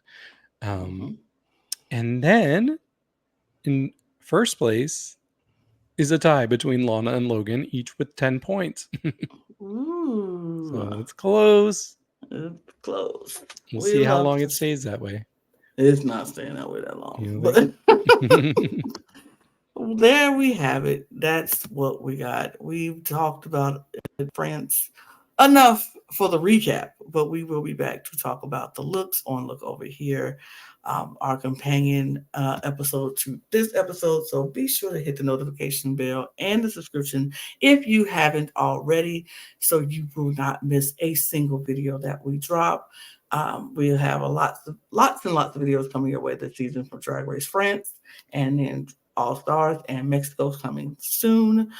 And then in 1st place is a tie between Lana and Logan, each with 10 points.
Ooh.
So it's close.
It's close.
We'll see how long it stays that way.
It's not staying that way that long.
You
But there we have it. That's what we got. We've talked about France enough for the recap, but we will be back to talk about the looks on Look Over Here, our companion episode to this episode. So be sure to hit the notification bell and the subscription if you haven't already, so you will not miss a single video that we drop. We'll have lots and lots of videos coming your way this season from Drag Race France, and then All Stars and Mexico's coming soon.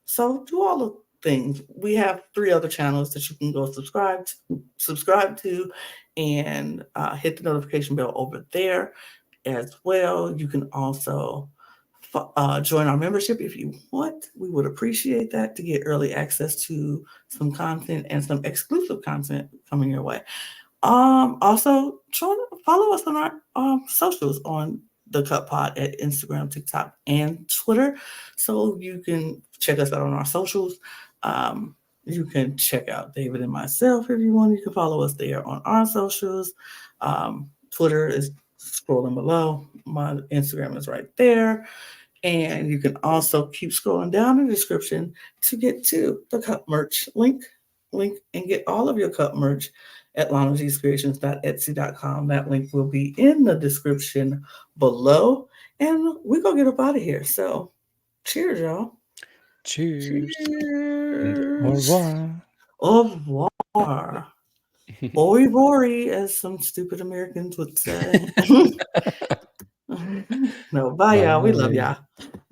So do all the things. We have 3 other channels that you can go subscribe to and hit the notification bell over there as well. You can also join our membership if you want. We would appreciate that to get early access to some content and some exclusive content coming your way. Also follow us on our socials on the Cut Pod at Instagram, TikTok, and Twitter. So you can check us out on our socials. You can check out David and myself if you want. You can follow us there on our socials. Twitter is scrolling below. My Instagram is right there. And you can also keep scrolling down in the description to get to the Cup merch link and get all of your Cup merch at lanagcreations.etsy.com. That link will be in the description below. And we're going to get up out of here. So cheers, y'all.
Cheers.
Cheers.
And au revoir.
Au revoir. Oi vori, as some stupid Americans would say. No, bye, y'all. We love y'all.